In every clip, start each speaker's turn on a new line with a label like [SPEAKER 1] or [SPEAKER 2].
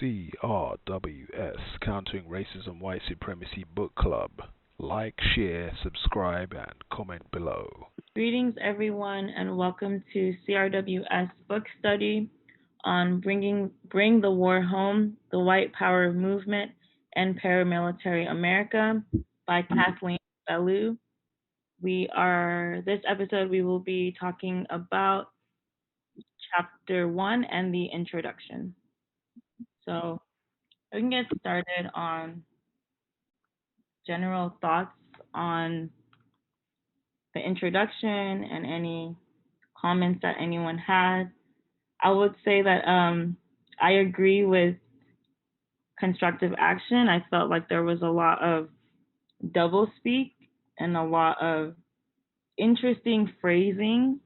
[SPEAKER 1] CRWS, Countering Racism White Supremacy Book Club. Like, share, subscribe, and comment below.
[SPEAKER 2] Greetings, everyone, and welcome to CRWS Book Study on Bring the War Home, the White Power Movement and Paramilitary America by Kathleen Belew. This episode, we will be talking about Chapter 1 and the introduction. So we can get started on general thoughts on the introduction and any comments that anyone had. I would say that I agree with constructive action. I felt like there was a lot of doublespeak and a lot of interesting phrasing.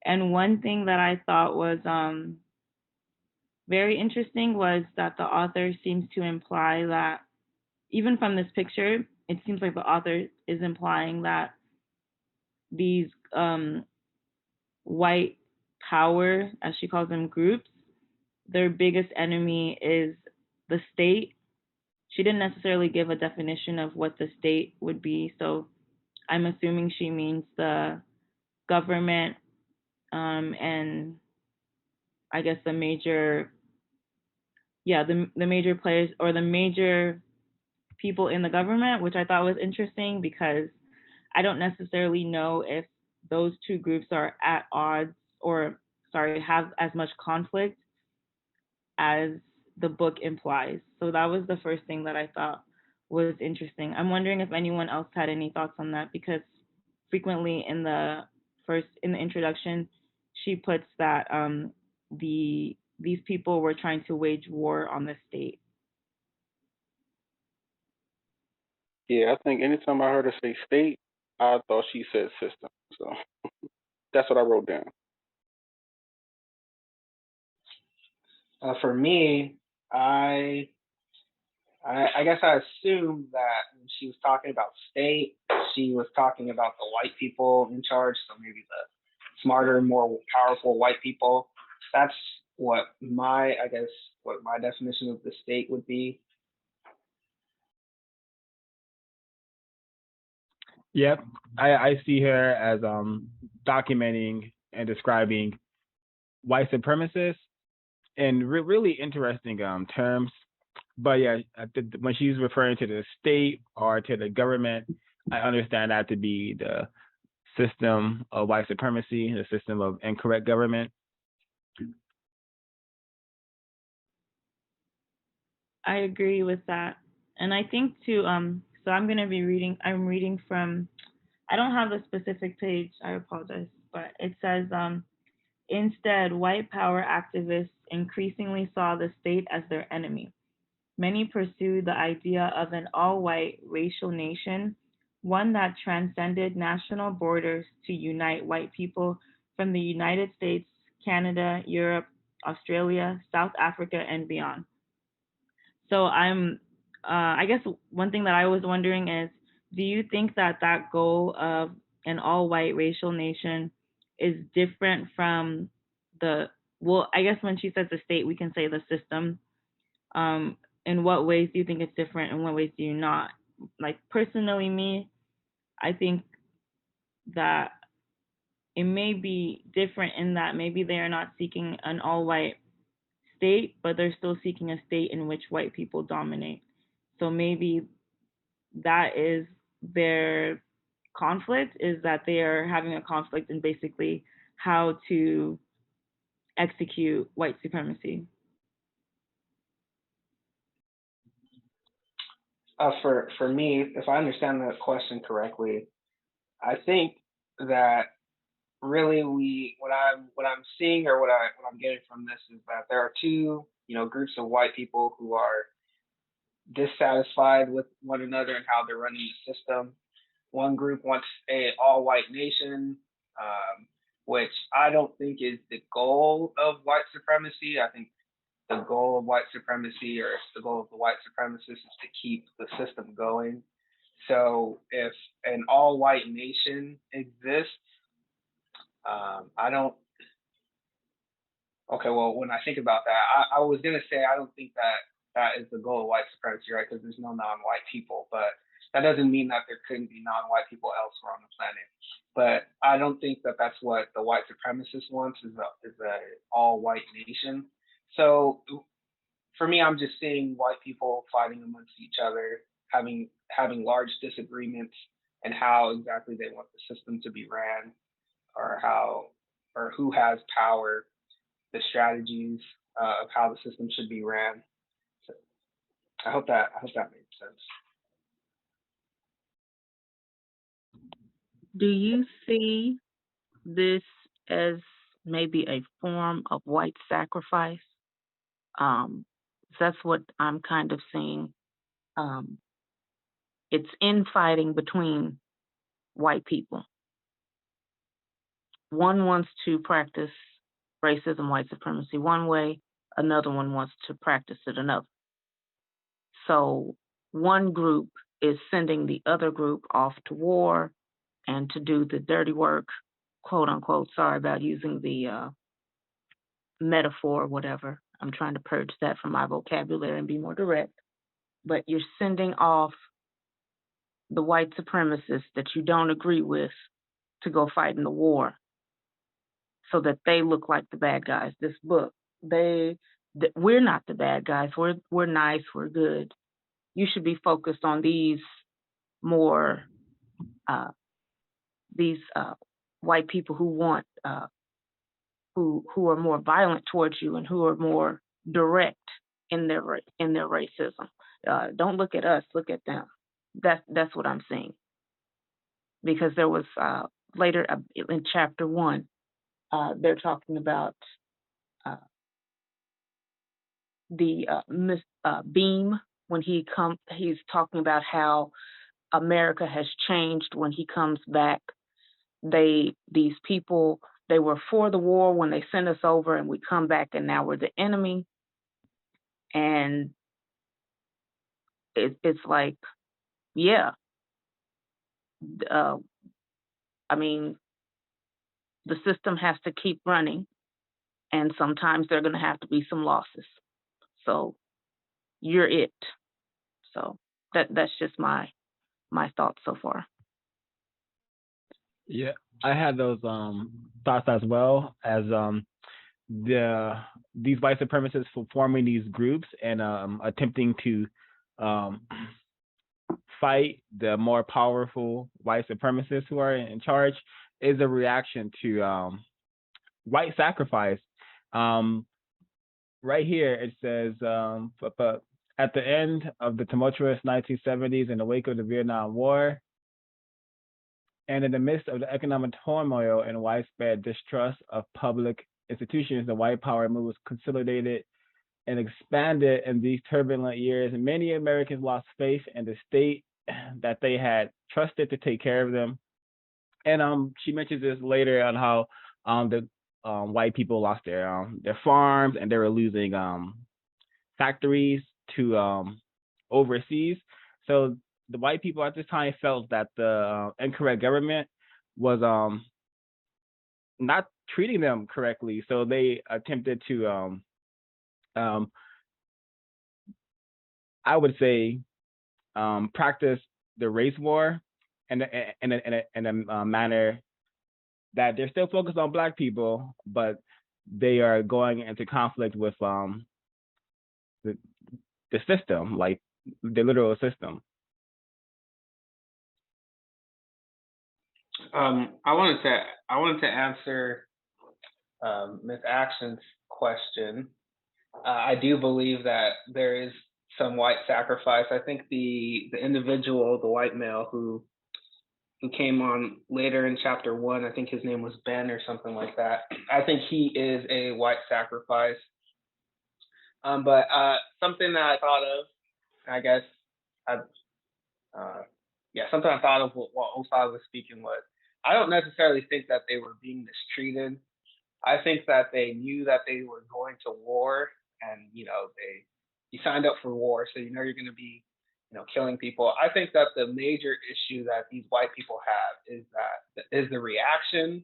[SPEAKER 2] And one thing that I thought was very interesting was that the author seems to imply that, even from this picture, it seems like the author is implying that these white power, as she calls them, groups, their biggest enemy is the state. She didn't necessarily give a definition of what the state would be, so I'm assuming she means the government and I guess the major players or the major people in the government, which I thought was interesting because I don't necessarily know if those two groups are at odds or, have as much conflict as the book implies. So that was the first thing that I thought was interesting. I'm wondering if anyone else had any thoughts on that, because frequently in the introduction, she puts that these people were trying to wage war on the state.
[SPEAKER 3] Yeah, I think anytime I heard her say state, I thought she said system. So that's what I wrote down.
[SPEAKER 4] For me, I guess I assumed that when she was talking about state, she was talking about the white people in charge, so maybe the smarter, more powerful white people. That's what my definition of the state would be.
[SPEAKER 5] Yep, I see her as documenting and describing white supremacists in really interesting terms. But yeah, when she's referring to the state or to the government, I understand that to be the system of white supremacy, the system of incorrect government.
[SPEAKER 2] I agree with that. And I think too, so I'm reading from, I don't have the specific page, I apologize, but it says, instead, white power activists increasingly saw the state as their enemy. Many pursued the idea of an all-white racial nation, one that transcended national borders to unite white people from the United States, Canada, Europe, Australia, South Africa, and beyond. So I guess one thing that I was wondering is, do you think that goal of an all-white racial nation is different from I guess when she says the state, we can say the system. In what ways do you think it's different? In what ways do you not? Like, personally, me, I think that it may be different in that maybe they are not seeking an all-white state, but they're still seeking a state in which white people dominate. So maybe that is their conflict, is that they are having a conflict in basically how to execute white supremacy.
[SPEAKER 4] For me, if I understand the question correctly, I think that really what I'm seeing or what I'm getting from this is that there are two groups of white people who are dissatisfied with one another and how they're running the system. One group wants a all-white nation, which I don't think is the goal of white supremacy. I think the goal of white supremacy, or the goal of the white supremacists, is to keep the system going. So if an all-white nation exists, I don't Okay, well, when I think about that, I was gonna say I don't think that that is the goal of white supremacy, right? Because there's no non-white people, but that doesn't mean that there couldn't be non-white people elsewhere on the planet. But I don't think that that's what the white supremacist wants is a all-white nation. So for me, I'm just seeing white people fighting amongst each other, having large disagreements, and how exactly they want the system to be ran, or how or who has power, the strategies of how the system should be ran. So I hope that makes sense.
[SPEAKER 6] Do you see this as maybe a form of white sacrifice? That's what I'm kind of seeing. Um, it's infighting between white people. One wants to practice racism, white supremacy one way, another one wants to practice it another. So one group is sending the other group off to war and to do the dirty work, quote unquote. Sorry about using the metaphor or whatever. I'm trying to purge that from my vocabulary and be more direct. But you're sending off the white supremacists that you don't agree with to go fight in the war so that they look like the bad guys. This book, we're not the bad guys. We're nice. We're good. You should be focused on these more these white people who want who are more violent towards you and who are more direct in their racism. Don't look at us. Look at them. That's what I'm seeing. Because there was later in chapter 1, they're talking about the Beam when he's talking about how America has changed when he comes back. These people, they were for the war when they sent us over, and we come back and now we're the enemy. And it's like, yeah, I mean, the system has to keep running, and sometimes there are going to have to be some losses. So you're it. So that's just my thoughts so far.
[SPEAKER 5] Yeah, I had those thoughts as well as these white supremacists for forming these groups and attempting to fight the more powerful white supremacists who are in charge is a reaction to white sacrifice. Right here it says, but at the end of the tumultuous 1970s, in the wake of the Vietnam War, and in the midst of the economic turmoil and widespread distrust of public institutions, the white power move was consolidated and expanded in these turbulent years. Many Americans lost faith in the state that they had trusted to take care of them. And she mentions this later on how the white people lost their farms and they were losing factories to overseas. So the white people at this time felt that the incorrect government was not treating them correctly. So they attempted to I would say practice the race war in a manner that they're still focused on black people, but they are going into conflict with the system, like the literal system.
[SPEAKER 4] I wanted to answer Ms. Action's question. I do believe that there is some white sacrifice. I think the individual, the white male who came on later in chapter 1, I think his name was Ben or something like that. I think he is a white sacrifice. But something that I thought of, I guess, something I thought of while Osai was speaking was, I don't necessarily think that they were being mistreated. I think that they knew that they were going to war, and you signed up for war, so you're going to be, killing people. I think that the major issue that these white people have is the reaction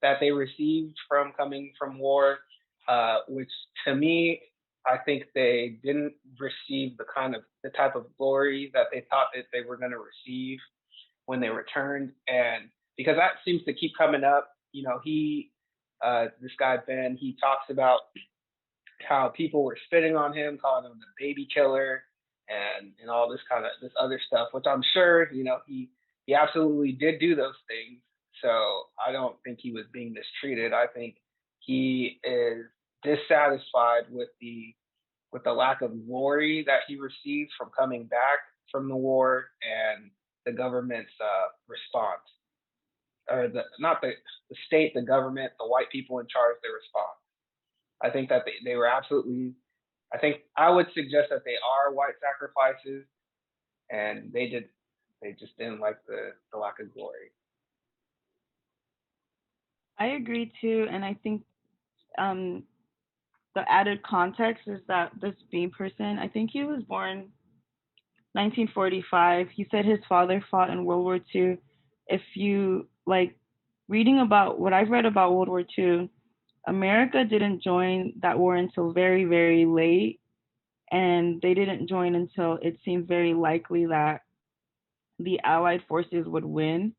[SPEAKER 4] that they received from coming from war. which to me, I think they didn't receive the type of glory that they thought that they were going to receive when they returned. And because that seems to keep coming up, this guy Ben, he talks about how people were spitting on him, calling him the baby killer, and all this other stuff, which I'm sure he absolutely did do those things. So I don't think he was being mistreated. I think he is dissatisfied with the lack of glory that he received from coming back from the war and the government's response, or not the state, the government, the white people in charge, their response. I think that they were absolutely. I think I would suggest that they are white sacrifices, and they just didn't like the lack of glory.
[SPEAKER 2] I agree too, and I think the added context is that this B person, I think he was born 1945. He said his father fought in World War II. If you like reading about what I've read about World War II, America didn't join that war until very, very late, and they didn't join until it seemed very likely that the Allied forces would win.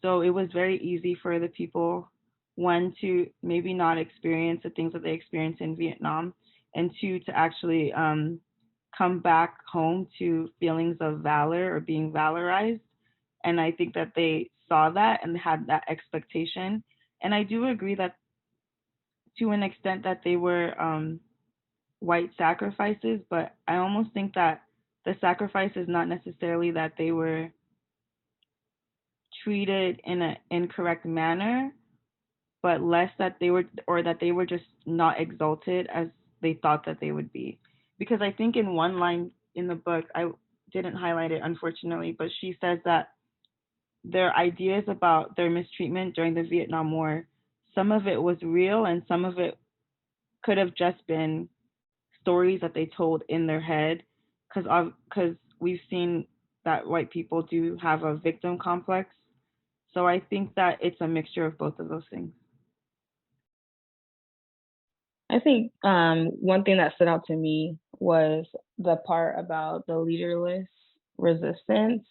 [SPEAKER 2] So it was very easy for the people, one, to maybe not experience the things that they experienced in Vietnam, and two, to actually come back home to feelings of valor or being valorized. And I think that they saw that and had that expectation. And I do agree that to an extent that they were white sacrifices, but I almost think that the sacrifice is not necessarily that they were treated in an incorrect manner, but less that they were, or that they were just not exalted as they thought that they would be. Because I think in one line in the book, I didn't highlight it unfortunately, but she says that their ideas about their mistreatment during the Vietnam War, some of it was real and some of it could have just been stories that they told in their head, because we've seen that white people do have a victim complex. So I think that it's a mixture of both of those things.
[SPEAKER 7] I think one thing that stood out to me was the part about the leaderless resistance,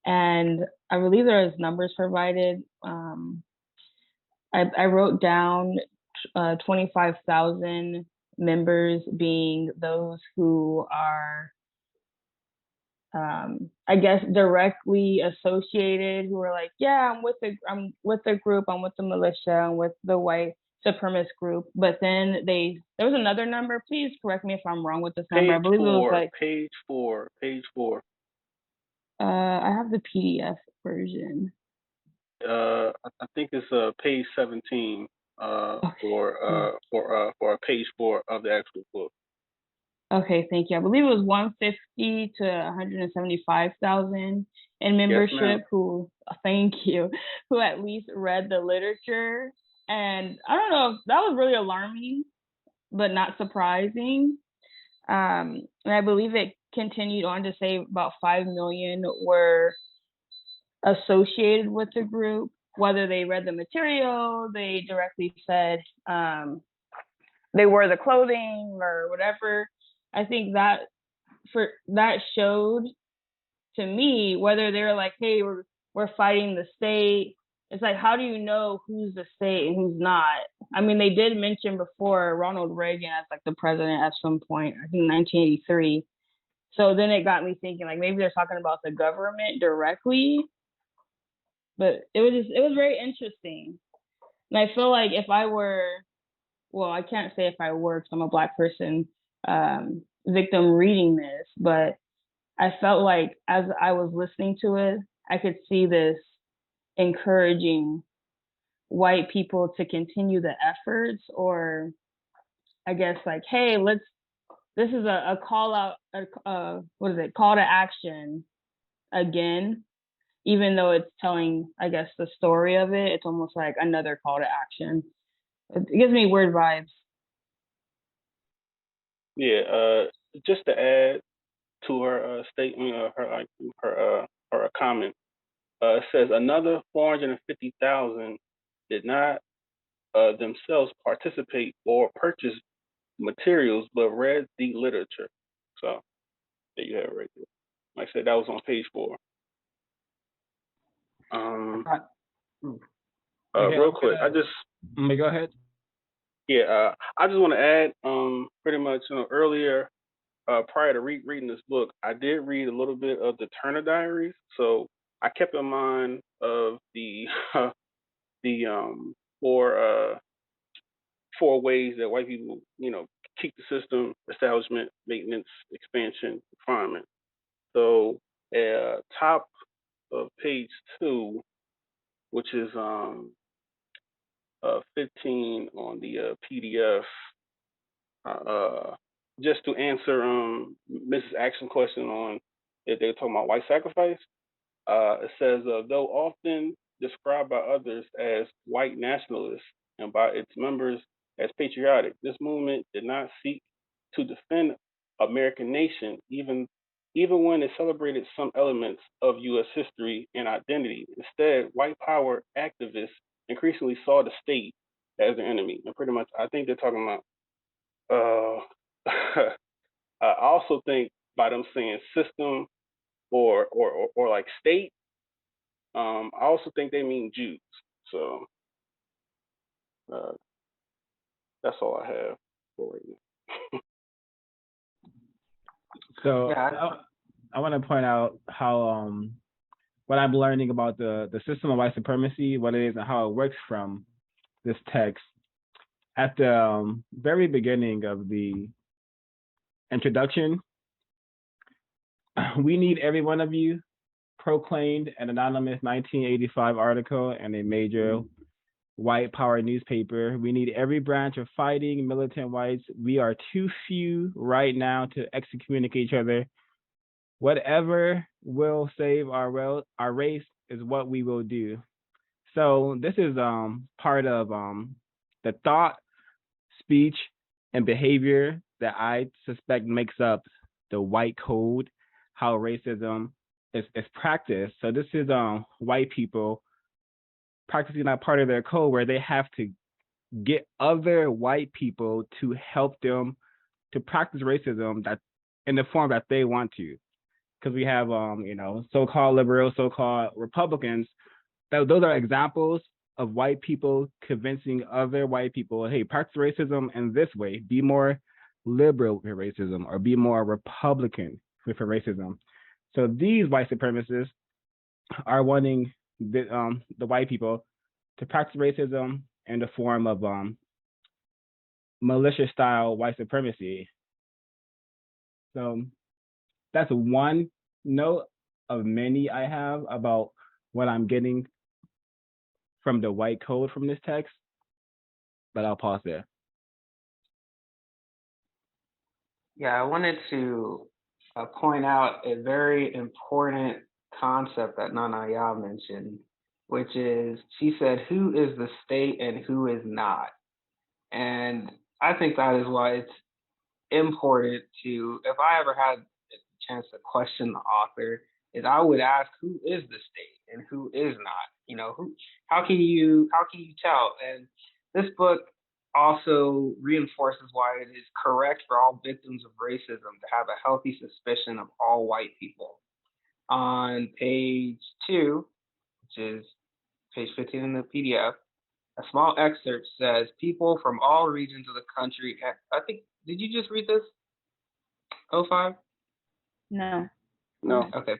[SPEAKER 7] and I believe there is numbers provided. I wrote down 25,000 members being those who are, I guess, directly associated, who are like, yeah, I'm with the group, I'm with the militia, I'm with the white supremacist group. But then there was another number. Please correct me if I'm wrong with this number. I believe it was like
[SPEAKER 3] page four.
[SPEAKER 7] I have the PDF version.
[SPEAKER 3] I think it's page 17 for page 4 of the actual book.
[SPEAKER 7] Okay, thank you. I believe it was 150 to 175,000 in membership.
[SPEAKER 3] Yes,
[SPEAKER 7] who, thank you, who at least read the literature. And I don't know if that was really alarming, but not surprising. And I believe it continued on to say about 5 million were associated with the group, whether they read the material, they directly said they wore the clothing or whatever. I think that showed to me whether they're like, hey, we're fighting the state. It's like, how do you know who's the state and who's not? I mean, they did mention before Ronald Reagan as like the president at some point, I think 1983. So then it got me thinking, like, maybe they're talking about the government directly. But it was very interesting. And I feel like if I were, well, I can't say if I were, because I'm a Black person, victim reading this, but I felt like as I was listening to it, I could see this encouraging white people to continue the efforts, or I guess like, hey, this is a call out, call to action again, even though it's telling, I guess, the story of it. It's almost like another call to action. It gives me weird vibes.
[SPEAKER 3] Yeah, just to add to her statement, her comment, it says another 450,000 did not themselves participate or purchase materials, but read the literature. So there you have it right there. Like I said, that was on page 4. Real quick,
[SPEAKER 5] go ahead.
[SPEAKER 3] Yeah, I just want to add, pretty much, earlier, prior to reading this book, I did read a little bit of the Turner Diaries, so I kept in mind of the the four ways that white people, keep the system: establishment, maintenance, expansion, refinement. So, top of page 2, which is 15 on the PDF. Just to answer Mrs. Action question on if they're talking about white sacrifice, it says, though often described by others as white nationalists and by its members as patriotic, this movement did not seek to defend American nation, even when it celebrated some elements of U.S. history and identity. Instead, white power activists increasingly saw the state as the enemy, and pretty much, I think they're talking about. I also think by them saying system or like state, I also think they mean Jews. So that's all I have for right now.
[SPEAKER 5] So I want to point out how what I'm learning about the system of white supremacy, what it is, and how it works from this text. At the very beginning of the introduction, we need every one of you proclaimed an anonymous 1985 article in a major white power newspaper. We need every branch of fighting militant whites. We are too few right now to excommunicate each other. Whatever will save our race is what we will do. So this is part of the thought, speech, and behavior that I suspect makes up the white code, how racism is practiced. So this is white people practicing that part of their code where they have to get other white people to help them to practice racism that in the form that they want to. Because we have so-called liberals, so-called Republicans. Those are examples of white people convincing other white people, hey, practice racism in this way. Be more liberal with racism, or be more Republican with racism. So these white supremacists are wanting the white people to practice racism in the form of militia-style white supremacy. So that's one note of many I have about what I'm getting from the white code from this text, but I'll pause there.
[SPEAKER 4] Yeah, I wanted to point out a very important concept that Nana Ya mentioned, which is, she said, who is the state and who is not? And I think that is why it's important to, if I ever had a chance to question the author, is I would ask, who is the state and who is not? How can you tell? And this book also reinforces why it is correct for all victims of racism to have a healthy suspicion of all white people. On page 2, which is page 15 in the PDF, a small excerpt says, people from all regions of the country, I think, did you just read this? 05?
[SPEAKER 2] No.
[SPEAKER 4] Okay.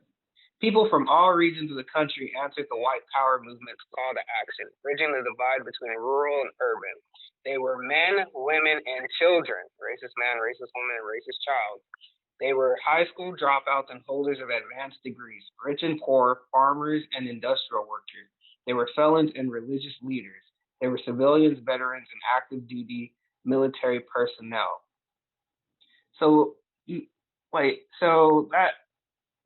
[SPEAKER 4] People from all regions of the country answered the white power movement's call to action, bridging the divide between rural and urban. They were men, women, and children, racist man, racist woman, and racist child. They were high school dropouts and holders of advanced degrees, rich and poor, farmers and industrial workers. They were felons and religious leaders. They were civilians, veterans, and active duty military personnel. So that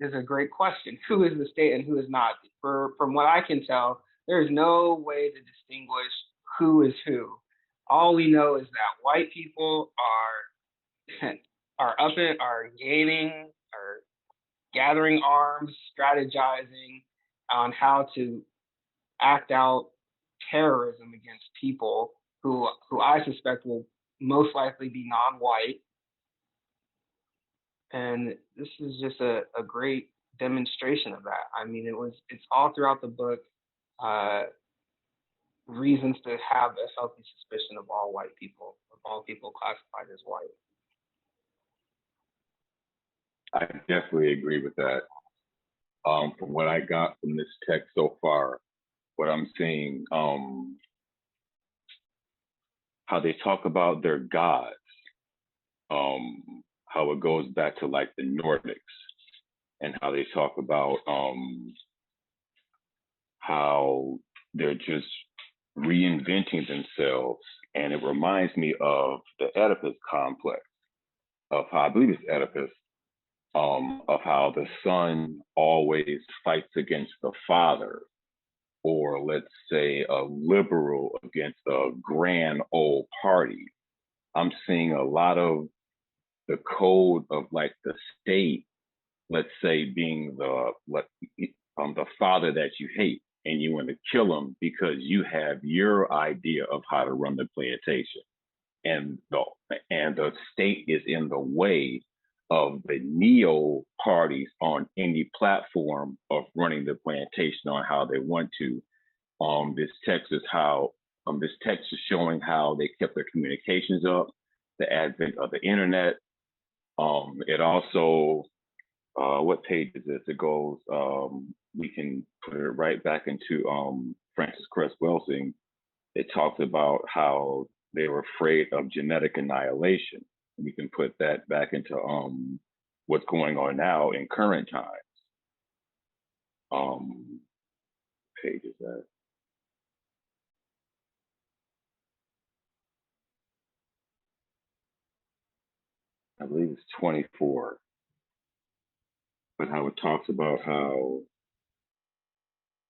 [SPEAKER 4] is a great question. Who is the state and who is not? From what I can tell, there is no way to distinguish who is who. All we know is that white people are gathering arms, strategizing on how to act out terrorism against people who I suspect will most likely be non-white. And this is just a great demonstration of that. I mean, it's all throughout the book, reasons to have a healthy suspicion of all white people, of all people classified as white.
[SPEAKER 8] I definitely agree with that. From what I got from this text so far, what I'm seeing, how they talk about their gods, how it goes back to like the Nordics, and how they talk about how they're just reinventing themselves. And it reminds me of the Oedipus complex, of how I believe it's Oedipus, of how the son always fights against the father, or let's say a liberal against a grand old party. I'm seeing a lot of the code of like the state, let's say, being the father that you hate, and you want to kill him because you have your idea of how to run the plantation, and the state is in the way of the neo parties on any platform of running the plantation on how they want to. This text is showing how they kept their communications up, the advent of the internet. It also, what page is this? It goes, we can put it right back into Francis Cress Welsing. It talks about how they were afraid of genetic annihilation. We can put that back into what's going on now in current times. Page is that? I believe it's 24. But how it talks about how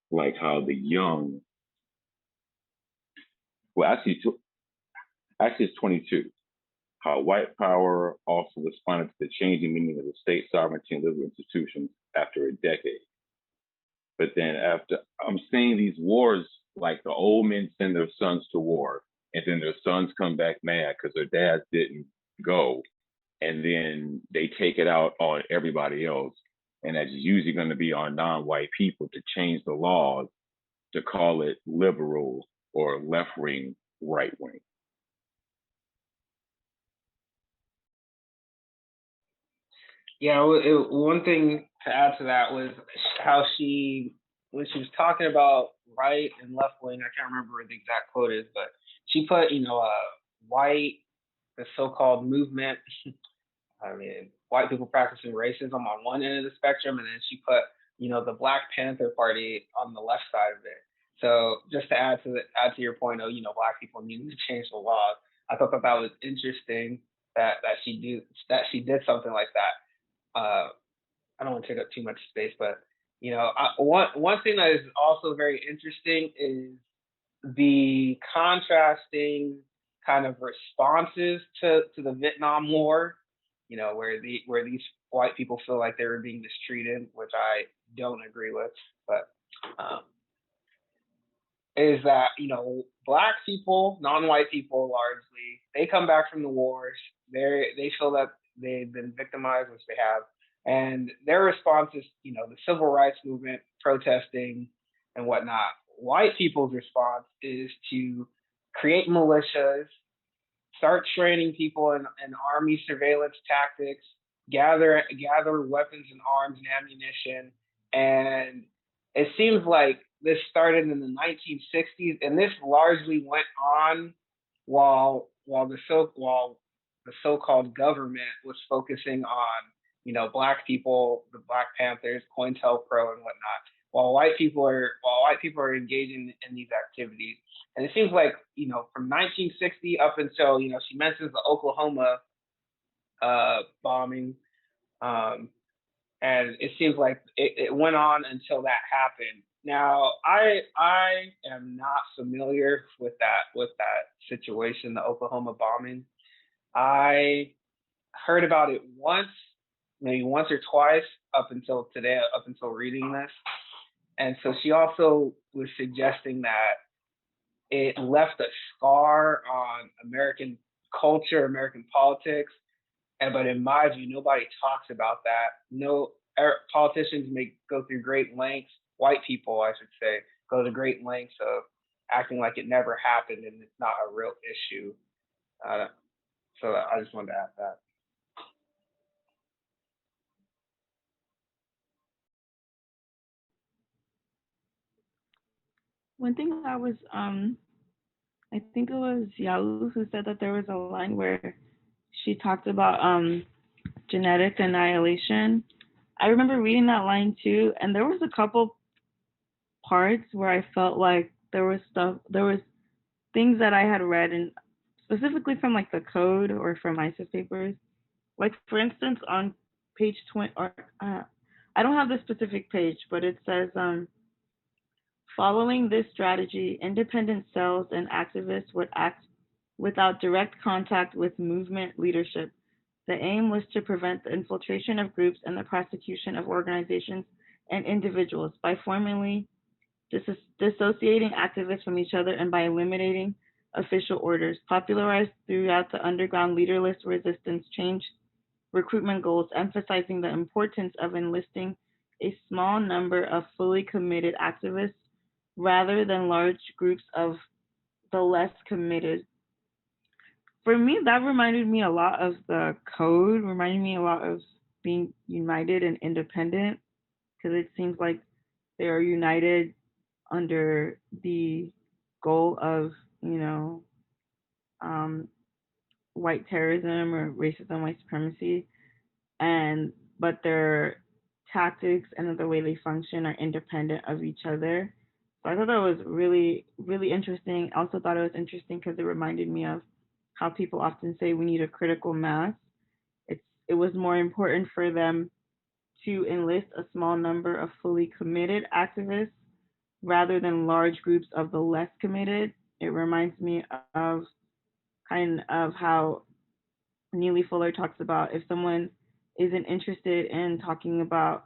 [SPEAKER 8] the young, well, actually it's 22. How white power also responded to the changing meaning of the state sovereignty and liberal institutions after a decade. But then after, I'm seeing these wars, like the old men send their sons to war, and then their sons come back mad because their dads didn't go, and then they take it out on everybody else. And that's usually going to be on non-white people to change the laws to call it liberal or left-wing, right-wing.
[SPEAKER 4] Yeah, one thing to add to that was how when she was talking about right and left wing, I can't remember where the exact quote is, but she put, white, the so-called movement, I mean, white people practicing racism on one end of the spectrum, and then she put, the Black Panther Party on the left side of it. So just to add to your point of, Black people needing to change the laws, I thought that was interesting that she did something like that. I don't want to take up too much space, but one thing that is also very interesting is the contrasting kind of responses to the Vietnam War. Where these white people feel like they were being mistreated, which I don't agree with, but is that Black people, non-white people largely, they come back from the wars, they feel that they've been victimized, which they have, and their response is the civil rights movement, protesting and whatnot. White people's response is to create militias, start training people in army surveillance tactics, gather weapons and arms and ammunition, and it seems like this started in the 1960s, and this largely went on while the so-called government was focusing on Black people, the Black Panthers, COINTELPRO, and whatnot, while white people are engaging in these activities. And it seems like from 1960 up until she mentions the Oklahoma bombing, and it seems like it went on until that happened. Now, I am not familiar with that situation, the Oklahoma bombing. I heard about it maybe once or twice up until today, up until reading this. And so she also was suggesting that it left a scar on American culture, American politics. But in my view, nobody talks about that. No, politicians may go through great lengths, white people, I should say, go to great lengths of acting like it never happened and it's not a real issue. So I just wanted to add that.
[SPEAKER 2] One thing I think it was Yahoo who said that there was a line where she talked about genetic annihilation. I remember reading that line too, and there was a couple parts where I felt like there was things that I had read, and specifically from like the code or from ISIS papers. Like for instance, on page 20, or I don't have the specific page, but it says following this strategy, independent cells and activists would act without direct contact with movement leadership. The aim was to prevent the infiltration of groups and the prosecution of organizations and individuals by formally dissociating activists from each other and by eliminating official orders. Popularized throughout the underground leaderless resistance change recruitment goals, emphasizing the importance of enlisting a small number of fully committed activists rather than large groups of the less committed. For me, that reminded me a lot of the code, reminded me a lot of being united and independent, because it seems like they are united under the goal of, um, white terrorism or racism, white supremacy, and but their tactics and the way they function are independent of each other. So I thought that was really, really interesting. I also thought it was interesting because it reminded me of how people often say we need a critical mass. It was more important for them to enlist a small number of fully committed activists rather than large groups of the less committed. It reminds me of kind of how Neely Fuller talks about if someone isn't interested in talking about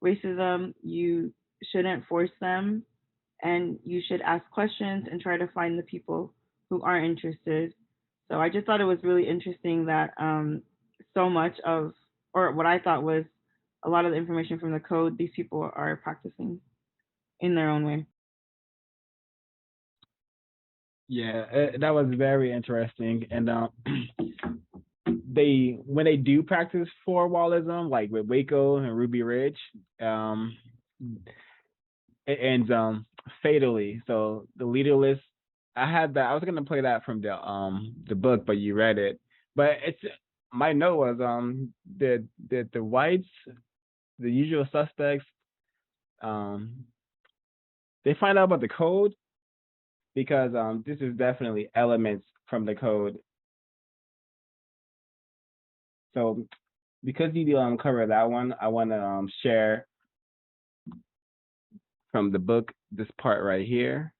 [SPEAKER 2] racism, you shouldn't force them and you should ask questions and try to find the people who are interested. So I just thought it was really interesting that so much of, or what I thought was a lot of the information from the code, these people are practicing in their own way.
[SPEAKER 5] Yeah, that was very interesting. And when they do practice forwallism, like with Waco and Ruby Ridge, it ends fatally. So the leaderless, I had that. I was gonna play that from the book, but you read it. But it's my note was the whites, the usual suspects, they find out about the code because this is definitely elements from the code. So because you cover that one, I want to share from the book this part right here.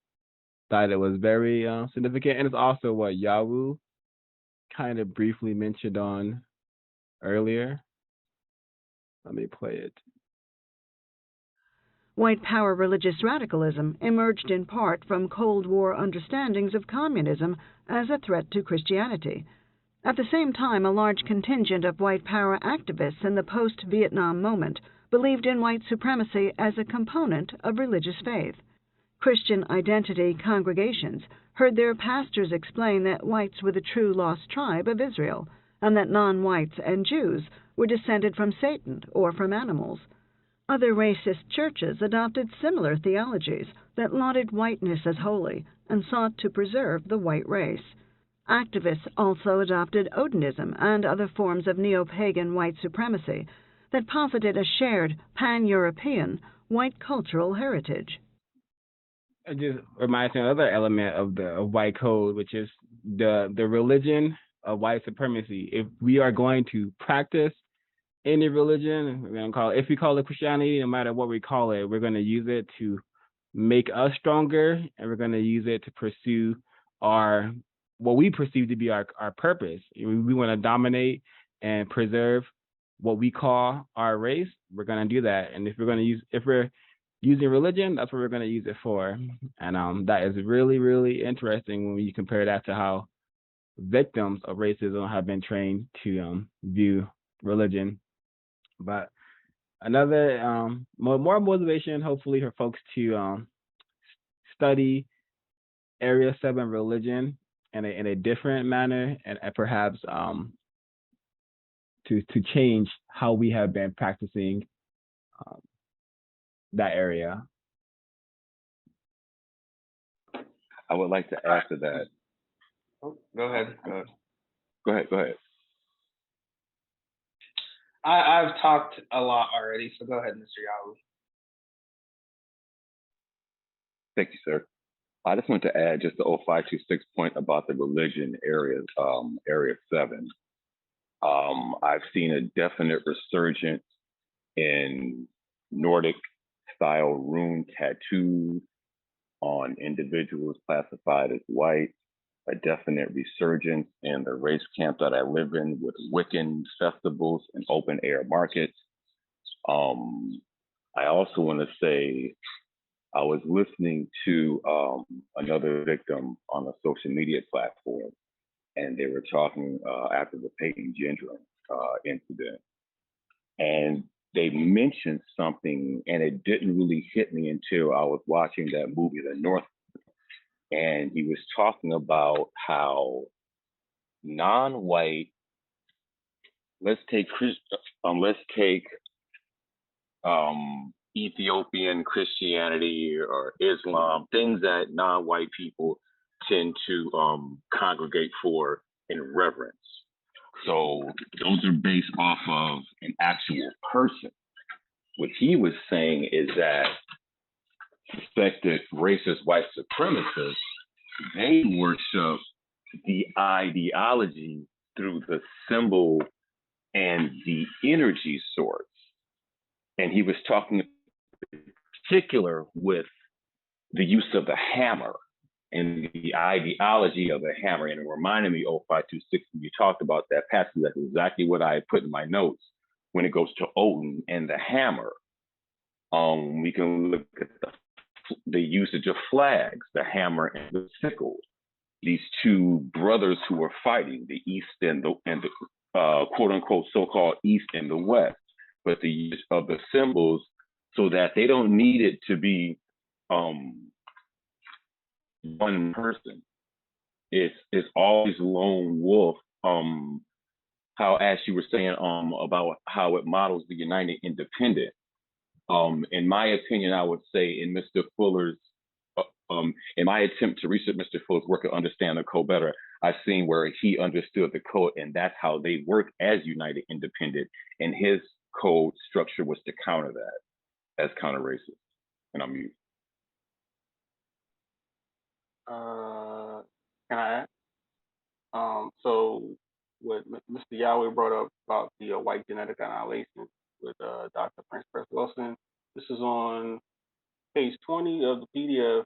[SPEAKER 5] Thought it was very significant, and it's also what Yahoo kind of briefly mentioned on earlier. Let me play it.
[SPEAKER 9] White power religious radicalism emerged in part from Cold War understandings of communism as a threat to Christianity. At the same time, a large contingent of white power activists in the post-Vietnam moment believed in white supremacy as a component of religious faith. Christian identity congregations heard their pastors explain that whites were the true lost tribe of Israel, and that non-whites and Jews were descended from Satan or from animals. Other racist churches adopted similar theologies that lauded whiteness as holy and sought to preserve the white race. Activists also adopted Odinism and other forms of neo-pagan white supremacy that posited a shared pan-European white cultural heritage.
[SPEAKER 5] It just reminds me of another element of the white code, which is the religion of white supremacy. If we are going to practice any religion, we're going to call it, if we call it Christianity, no matter what we call it, we're going to use it to make us stronger, and we're going to use it to pursue what we perceive to be our purpose. We want to dominate and preserve what we call our race. We're going to do that. And if we're using religion, that's what we're going to use it for. And that is really, really interesting when you compare that to how victims of racism have been trained to view religion. But another more motivation, hopefully, for folks to study Area 7 religion in a different manner, and perhaps to change how we have been practicing that area.
[SPEAKER 8] I would like to add to that.
[SPEAKER 4] Oh, go ahead.
[SPEAKER 8] Go ahead.
[SPEAKER 4] I've talked a lot already, so go ahead, Mr. Yahoo.
[SPEAKER 8] Thank you, sir. I just want to add just the 0526 point about the religion area, Area 7. I've seen a definite resurgence in Nordic style rune tattoos on individuals classified as white, a definite resurgence in the race camp that I live in with Wiccan festivals and open air markets. I also want to say I was listening to another victim on a social media platform, and they were talking after the Peyton Gendron incident. And they mentioned something, and it didn't really hit me until I was watching that movie, The North. And he was talking about how non-white, let's take Ethiopian Christianity or Islam, things that non-white people tend to congregate for in reverence. So those are based off of an actual person. What he was saying is that suspected racist white supremacists, they worship the ideology through the symbol and the energy source. And he was talking in particular with the use of the hammer and the ideology of the hammer. And it reminded me, 0526, when you talked about that passage, that's exactly what I put in my notes when it goes to Odin and the hammer. We can look at the usage of flags, the hammer and the sickle. These two brothers who were fighting, the East and the quote unquote so-called East and the West, but the use of the symbols so that they don't need it to be one person. It's always lone wolf. How, as you were saying, about how it models the United Independent. In my opinion, I would say in Mr. Fuller's, in my attempt to research Mr. Fuller's work and understand the code better, I've seen where he understood the code, and that's how they work as United Independent. And his code structure was to counter that as counter-racist. And I'm mute.
[SPEAKER 3] Can I add? So what Mr. Yahweh brought up about the white genetic annihilation with Dr. Prince Press Wilson, this is on page 20 of the PDF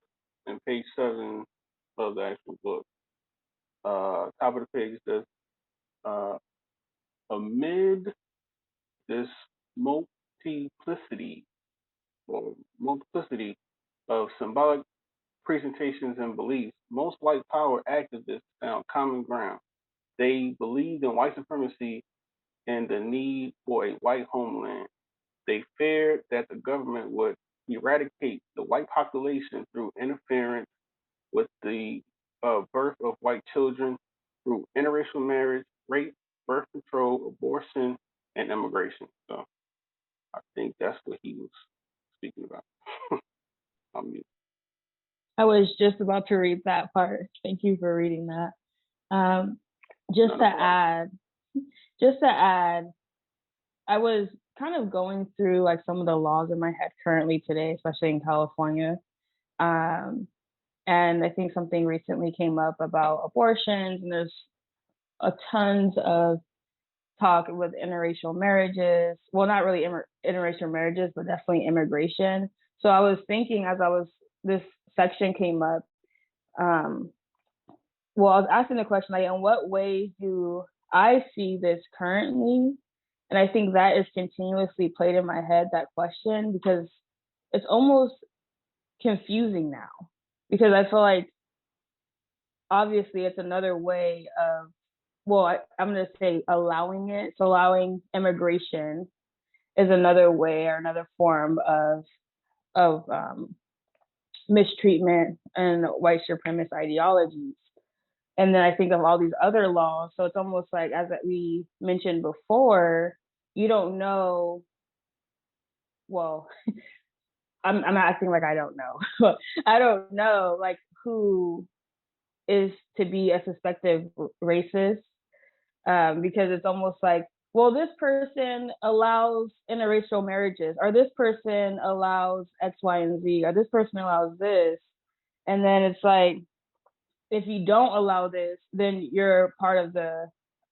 [SPEAKER 3] and page 7 of the actual book. Top of the page says, amid this multiplicity of symbolic presentations and beliefs, most white power activists found common ground. They believed in white supremacy and the need for a white homeland. They feared that the government would eradicate the white population through interference with the birth of white children through interracial marriage, rape, birth control, abortion, and immigration. So I think that's what he was speaking about. I'm mute.
[SPEAKER 7] I was just about to read that part. Thank you for reading that. Just to add, I was kind of going through like some of the laws in my head currently today, especially in California. And I think something recently came up about abortions, and there's a tons of talk with interracial marriages. Well, not really interracial marriages, but definitely immigration. So I was thinking this section came up. Well, I was asking the question, like, in what ways do I see this currently? And I think that is continuously played in my head, that question, because it's almost confusing now, because I feel like obviously it's another way of, well, I'm going to say allowing it. So allowing immigration is another way or another form of mistreatment and white supremacist ideologies. And then I think of all these other laws. So it's almost like, as we mentioned before, you don't know. Well, I'm acting like I don't know. I don't know like who is to be a suspected racist, because it's almost like, well, this person allows interracial marriages, or this person allows X, Y, and Z, or this person allows this. And then it's like, if you don't allow this, then you're part of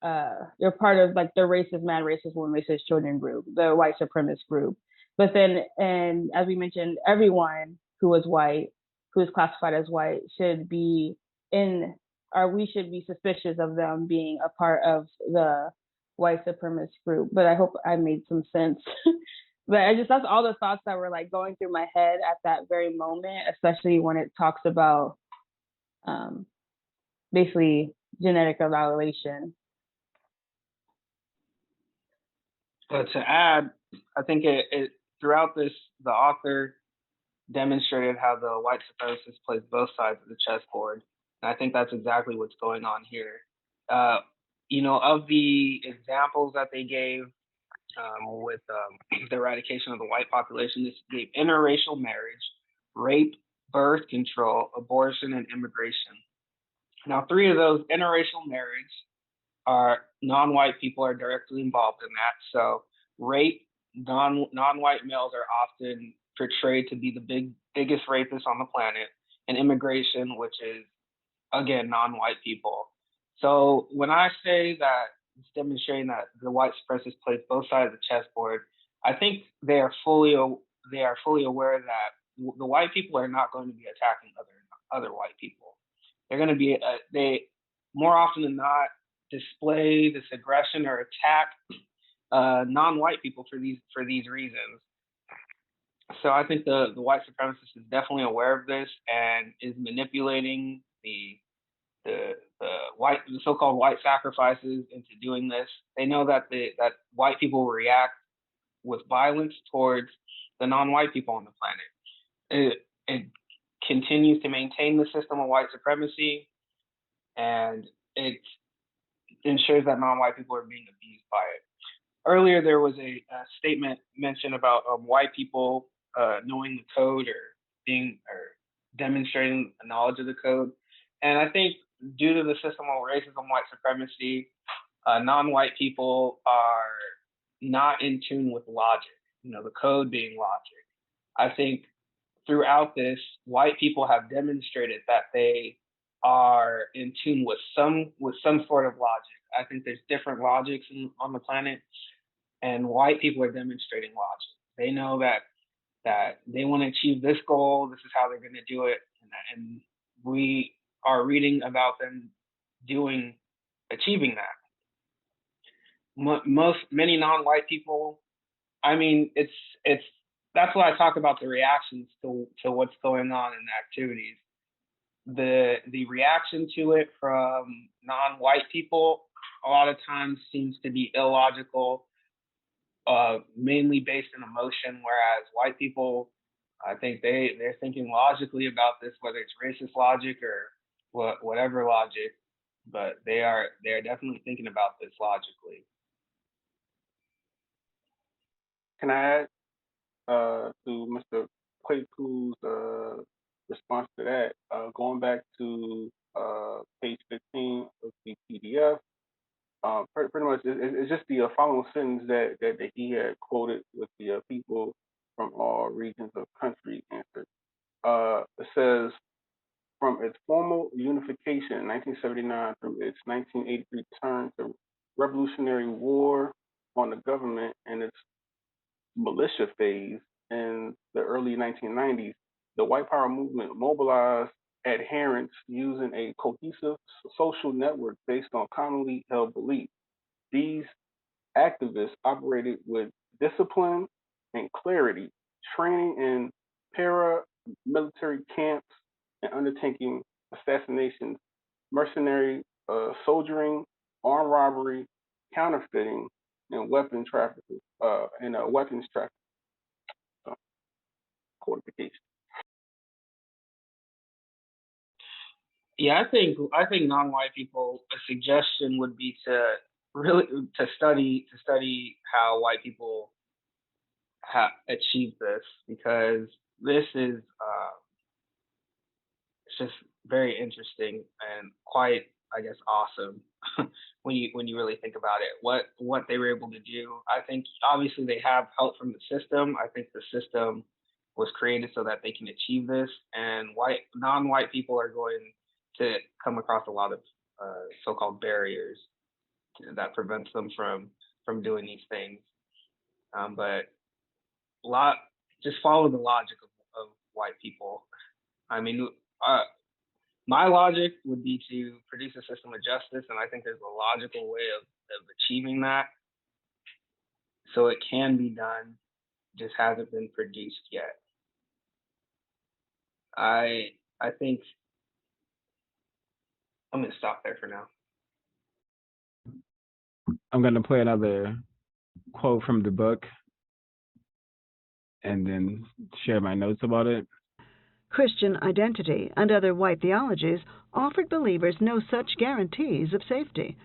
[SPEAKER 7] like the racist man, racist woman, racist children group, the white supremacist group. But then, and as we mentioned, everyone who is white, who is classified as white, should be in, or we should be suspicious of them being a part of the white supremacist group. But I hope I made some sense. But that's all the thoughts that were like going through my head at that very moment, especially when it talks about basically genetic evaluation.
[SPEAKER 4] But to add, I think it throughout this, the author demonstrated how the white supremacist plays both sides of the chessboard, and I think that's exactly what's going on here. Of the examples that they gave with the eradication of the white population, this gave interracial marriage, rape, birth control, abortion, and immigration. Now, 3 of those, interracial marriage, are non-white people are directly involved in that. So rape, non-white males are often portrayed to be the biggest rapists on the planet, and immigration, which is, again, non-white people. So when I say that it's demonstrating that the white supremacists plays both sides of the chessboard, I think they are fully aware that the white people are not going to be attacking other white people. They're going to be they more often than not display this aggression or attack non-white people for these reasons. So I think the white supremacist is definitely aware of this and is manipulating the so-called white sacrifices into doing this. They know that that white people will react with violence towards the non-white people on the planet. It continues to maintain the system of white supremacy, and it ensures that non-white people are being abused by it. Earlier, there was a statement mentioned about white people knowing the code or demonstrating a knowledge of the code. And I think due to the system of racism, white supremacy, non-white people are not in tune with logic, the code being logic. I think throughout this, white people have demonstrated that they are in tune with some sort of logic. I think there's different logics on the planet, and white people are demonstrating logic. They know that they want to achieve this goal. This is how they're going to do it, and we are reading about them achieving that. Many non-white people. I mean, it's that's why I talk about the reactions to what's going on in the activities. The reaction to it from non-white people a lot of times seems to be illogical, mainly based in emotion, whereas white people, I think they're thinking logically about this, whether it's racist logic or whatever logic, but they're definitely thinking about this logically.
[SPEAKER 3] Can I add to Mr. Kwaku's response to that? Going back to page 15 of the PDF, pretty much it's just the following sentence that he had quoted with the people from all regions of country answered. It says, from its formal unification in 1979 through its 1983 turn to revolutionary war on the government and its militia phase in the early 1990s, the white power movement mobilized adherents using a cohesive social network based on commonly held beliefs. These activists operated with discipline and clarity, training in paramilitary camps and undertaking assassinations, mercenary soldiering, armed robbery, counterfeiting, and weapons trafficking. So, codification.
[SPEAKER 4] Yeah, I think non-white people. A suggestion would be to really to study how white people achieve this, because this is it's just very interesting and quite, I guess, awesome when you really think about it. What they were able to do. I think obviously they have help from the system. I think the system was created so that they can achieve this, and non-white people are going to come across a lot of so-called barriers that prevents them from doing these things. But just follow the logic of white people. I mean, my logic would be to produce a system of justice, and I think there's a logical way of achieving that. So it can be done, just hasn't been produced yet. I think I'm gonna stop there for now.
[SPEAKER 5] I'm gonna play another quote from the book and then share my notes about it.
[SPEAKER 9] Christian identity and other white theologies offered believers no such guarantees of safety.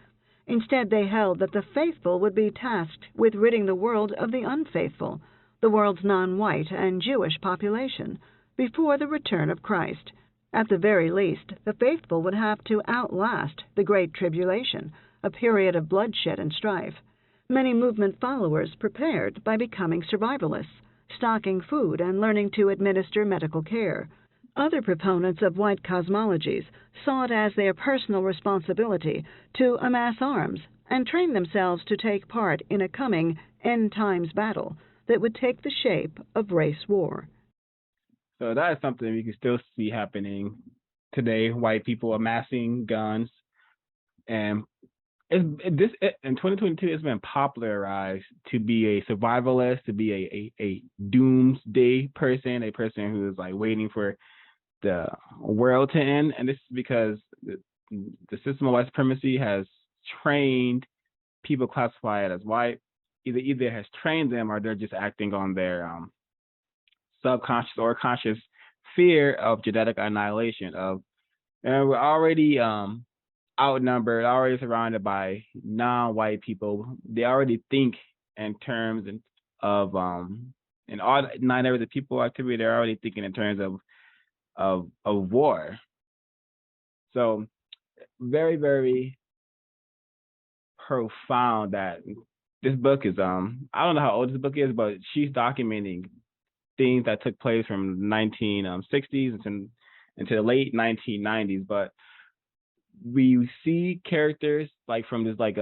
[SPEAKER 9] Instead, they held that the faithful would be tasked with ridding the world of the unfaithful, the world's non-white and Jewish population, before the return of Christ. At the very least, the faithful would have to outlast the Great Tribulation, a period of bloodshed and strife. Many movement followers prepared by becoming survivalists, stocking food and learning to administer medical care. Other proponents of white cosmologies saw it as their personal responsibility to amass arms and train themselves to take part in a coming end-times battle that would take the shape of race war.
[SPEAKER 5] So that is something we can still see happening today, white people amassing guns. And in 2022, it's been popularized to be a survivalist, to be a doomsday person, a person who is like waiting for the world to end. And this is because the system of white supremacy has trained people classified as white. Either has trained them or they're just acting on their subconscious or conscious fear of genetic annihilation. And we're already outnumbered, already surrounded by non-white people. They already think in terms of in all 9 areas of people activity. They're already thinking in terms of war. So very, very profound that this book is I don't know how old this book is, but she's documenting things that took place from 1960s into the late 1990s. But we see characters like from this like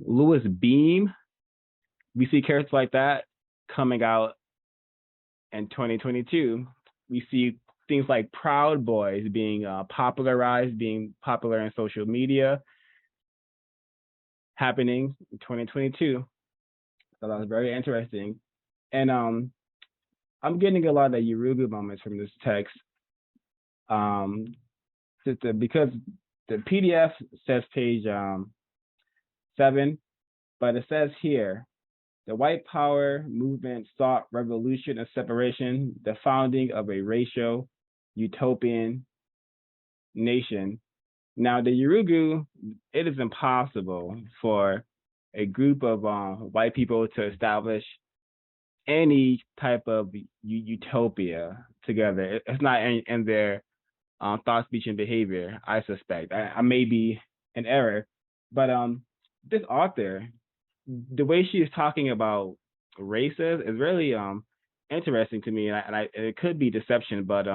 [SPEAKER 5] Louis Beam. We see characters like that coming out in 2022. We see things like Proud Boys being popularized, being popular in social media, happening in 2022. So that was very interesting. And I'm getting a lot of the Yurugu moments from this text. Because the PDF says page 7, but it says here, the white power movement sought revolution and separation, the founding of a racial utopian nation. Now, the Yurugu, it is impossible for a group of white people to establish any type of utopia together. It's not in their thought, speech, and behavior, I suspect. I may be in error, but this author, the way she is talking about races is really interesting to me, and it could be deception, but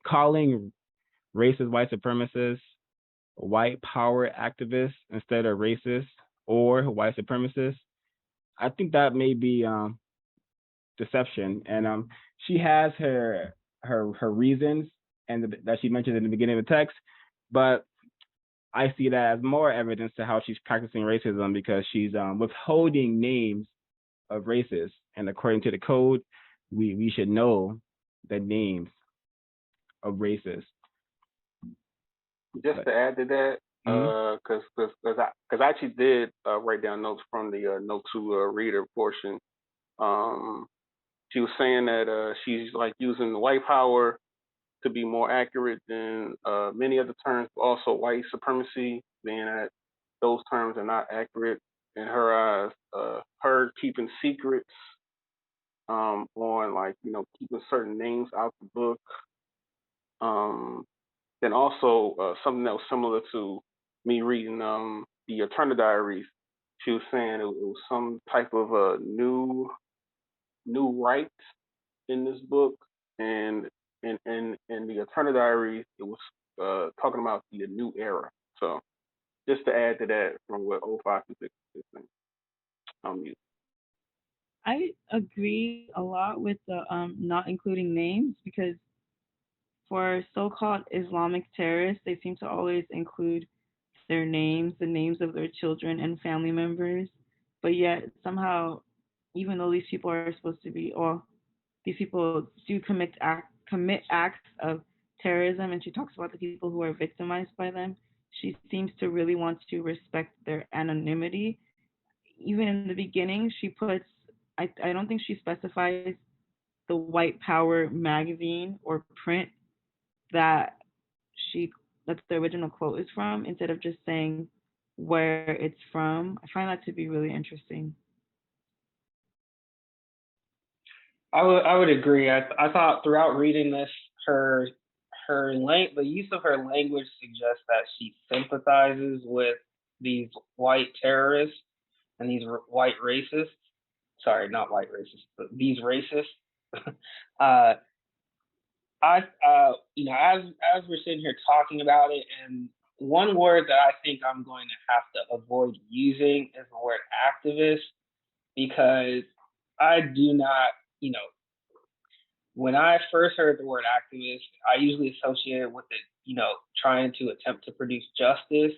[SPEAKER 5] calling racist white supremacists white power activists instead of racist or white supremacists, I think that may be deception. And she has her reasons and that she mentioned in the beginning of the text, but I see that as more evidence to how she's practicing racism, because she's withholding names of races. And according to the code, we should know the names of races.
[SPEAKER 3] Just to add to that, because I actually did write down notes from the note to reader portion. She was saying that she's like using the white power to be more accurate than many other terms, but also white supremacy, being that those terms are not accurate in her eyes. Her keeping secrets on like keeping certain names out the book. Then also something that was similar to me reading the Turner Diaries. She was saying it was some type of a new right in this book, and in the Turner Diaries, it was talking about the new era. So just to add to that from what 0526 is saying. Mute.
[SPEAKER 2] I agree a lot with the not including names because for so-called Islamic terrorists, they seem to always include their names, the names of their children and family members, but yet somehow, even though these people are supposed to be, or these people do commit acts of terrorism, and she talks about the people who are victimized by them. She seems to really want to respect their anonymity. Even in the beginning, she puts, I don't think she specifies the white power magazine or print that she that the original quote is from instead of just saying where it's from. I find that to be really interesting.
[SPEAKER 4] I would agree. I thought throughout reading this, the use of her language suggests that she sympathizes with these white terrorists and these white racists. Sorry, not white racists, but these racists. As we're sitting here talking about it, and one word that I think I'm going to have to avoid using is the word activist, because I do not, when I first heard the word activist, I usually associated with it, trying to attempt to produce justice.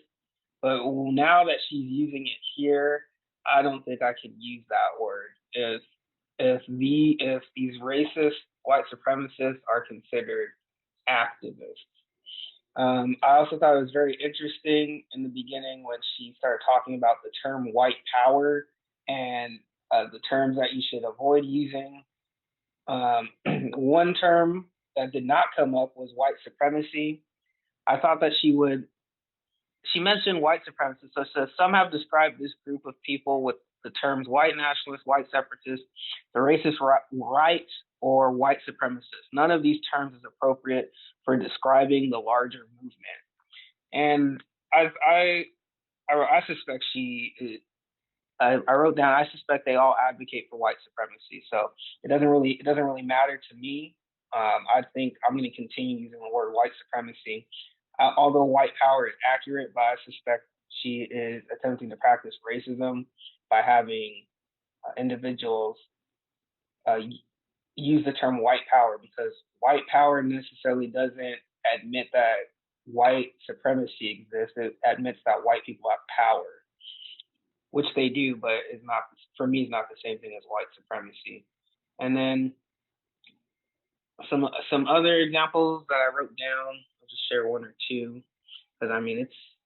[SPEAKER 4] But now that she's using it here, I don't think I can use that word. If these racist white supremacists are considered activists. I also thought it was very interesting in the beginning when she started talking about the term white power and the terms that you should avoid using. One term that did not come up was white supremacy. I thought that she mentioned white supremacists. So it says some have described this group of people with the terms white nationalists, white separatists, the racist right, or white supremacists. None of these terms is appropriate for describing the larger movement. And I suspect I wrote down, I suspect they all advocate for white supremacy. So it doesn't really matter to me. I think I'm going to continue using the word white supremacy. Although white power is accurate, but I suspect she is attempting to practice racism by having individuals use the term white power, because white power necessarily doesn't admit that white supremacy exists. It admits that white people have power, which they do, but is not, for me, is not the same thing as white supremacy. And then some other examples that I wrote down. I'll just share one or two, because I mean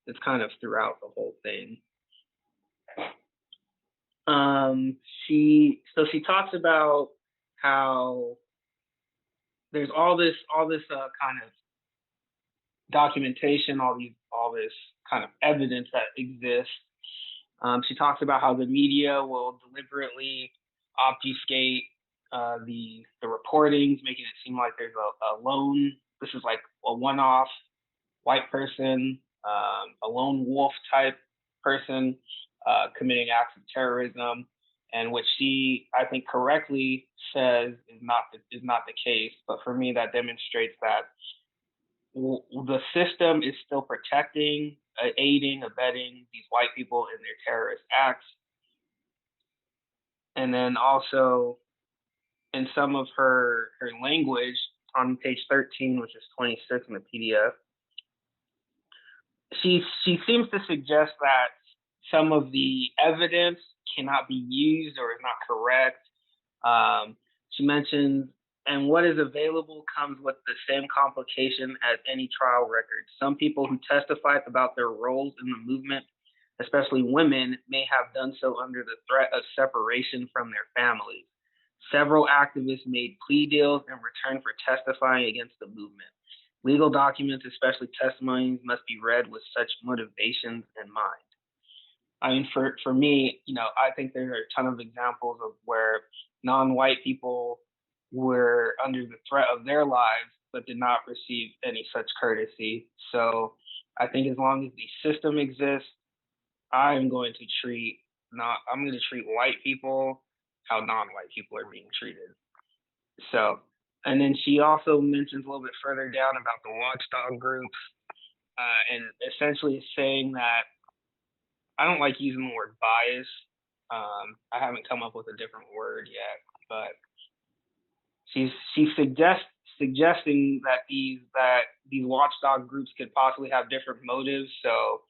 [SPEAKER 4] it's kind of throughout the whole thing. She talks about how there's all this kind of documentation, all this kind of evidence that exists. She talks about how the media will deliberately obfuscate the reportings, making it seem like there's a lone, this is like a one-off white person, a lone wolf type person committing acts of terrorism, and which she, I think, correctly says is not the case. But for me, that demonstrates that the system is still protecting, aiding, abetting these white people in their terrorist acts. And then also in some of her language on page 13, which is 26 in the PDF, she seems to suggest that some of the evidence cannot be used or is not correct. She mentions, and what is available comes with the same complication as any trial record. Some people who testified about their roles in the movement, especially women, may have done so under the threat of separation from their families. Several activists made plea deals in return for testifying against the movement. Legal documents, especially testimonies, must be read with such motivations in mind. I mean, for me, I think there are a ton of examples of where non-white people were under the threat of their lives, but did not receive any such courtesy. So I think as long as the system exists, I'm going to treat white people how non-white people are being treated. So, and then she also mentions a little bit further down about the watchdog groups, and essentially is saying that, I don't like using the word bias. I haven't come up with a different word yet, but she's suggesting that these watchdog groups could possibly have different motives. So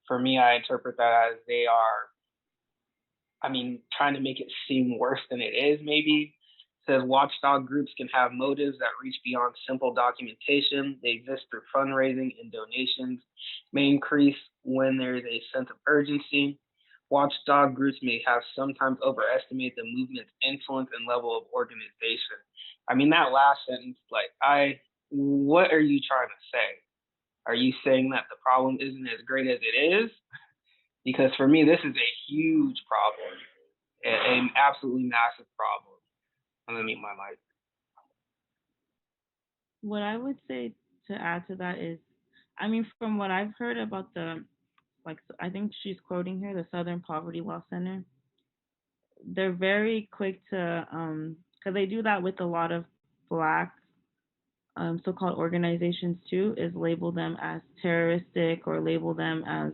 [SPEAKER 4] for me, I interpret that as they are, trying to make it seem worse than it is, maybe. It says watchdog groups can have motives that reach beyond simple documentation. They exist through fundraising and donations, may increase when there is a sense of urgency. Watchdog groups may have sometimes overestimate the movement's influence and level of organization. That last sentence, what are you trying to say? Are you saying that the problem isn't as great as it is? Because for me, this is a huge problem, an absolutely massive problem. I'm gonna mute my mic.
[SPEAKER 2] What I would say to add to that is, from what I've heard about I think she's quoting here, the Southern Poverty Law Center, they're very quick to, because they do that with a lot of Black so-called organizations too, is label them as terroristic or label them as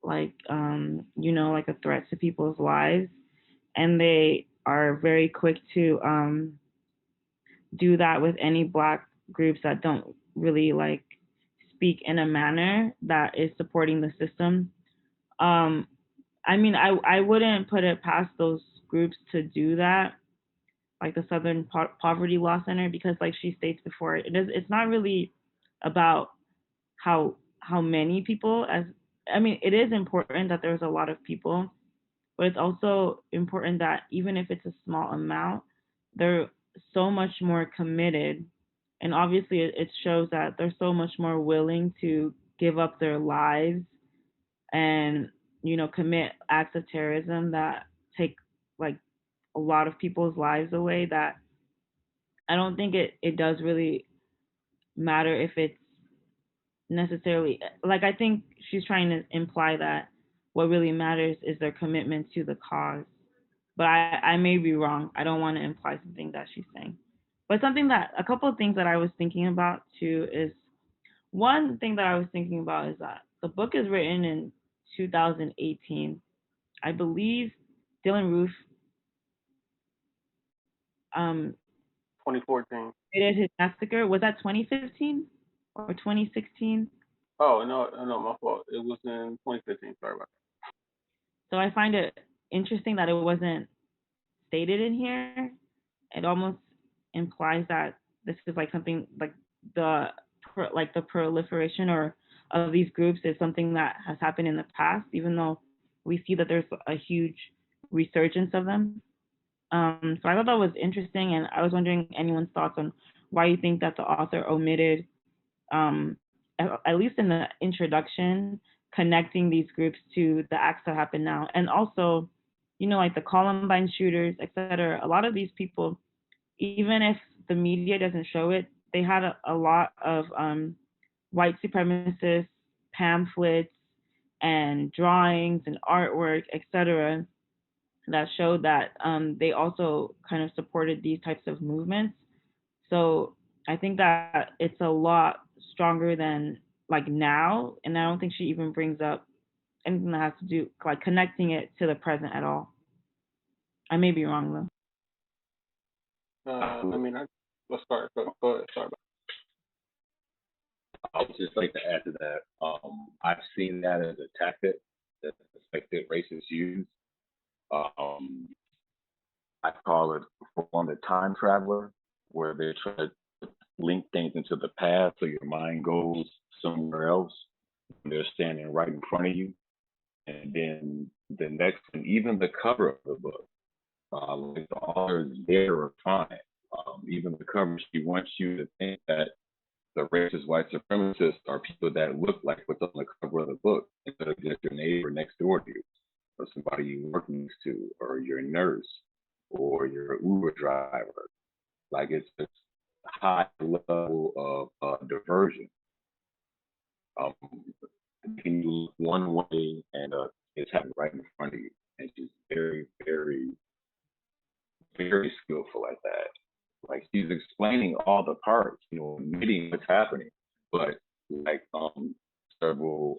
[SPEAKER 2] like a threat to people's lives, and they are very quick to do that with any Black groups that don't really speak in a manner that is supporting the system. I wouldn't put it past those groups to do that, like the Southern Poverty Law Center, because like she states before, it's not really about how many people, it is important that there's a lot of people, but it's also important that even if it's a small amount, they're so much more committed, and obviously it shows that they're so much more willing to give up their lives and commit acts of terrorism that take like a lot of people's lives away, that I don't think it does really matter if it's necessarily, I think she's trying to imply that what really matters is their commitment to the cause. But I may be wrong. I don't want to imply something that she's saying. But a couple of things that I was thinking about too is, one thing that I was thinking about is that the book is written in 2018. I believe Dylan Roof
[SPEAKER 3] 2014.
[SPEAKER 2] created his massacre. Was that 2015 or 2016?
[SPEAKER 3] Oh, no, my fault. It was in 2015. Sorry about that.
[SPEAKER 2] So I find it interesting that it wasn't stated in here. It almost implies that this is something the proliferation of these groups is something that has happened in the past, even though we see that there's a huge resurgence of them. So I thought that was interesting, and I was wondering anyone's thoughts on why you think that the author omitted, at least in the introduction, connecting these groups to the acts that happen now. And also, the Columbine shooters, et cetera, a lot of these people, even if the media doesn't show it, they had a lot of white supremacist pamphlets and drawings and artwork, et cetera, that showed that they also kind of supported these types of movements. So I think that it's a lot stronger than now, and I don't think she even brings up anything that has to do connecting it to the present at all. I may be wrong though.
[SPEAKER 3] Let's start. Go ahead. Sorry about
[SPEAKER 8] I would just like to add to that. I've seen that as a tactic that suspected racists use. I call it on the time traveler, where they try to link things into the past so your mind goes somewhere else. They're standing right in front of you. And then the next, and even the cover of the book, like the author is very refined. Even the cover, she wants you to think that the racist white supremacists are people that look like what's on the cover of the book, instead of just your neighbor next door to you, or somebody you work next to, or your nurse, or your Uber driver. Like it's this high level of diversion. Making you look one way and it's happening right in front of you. And she's very, very, very skillful at that. Like she's explaining all the parts, admitting what's happening. But like several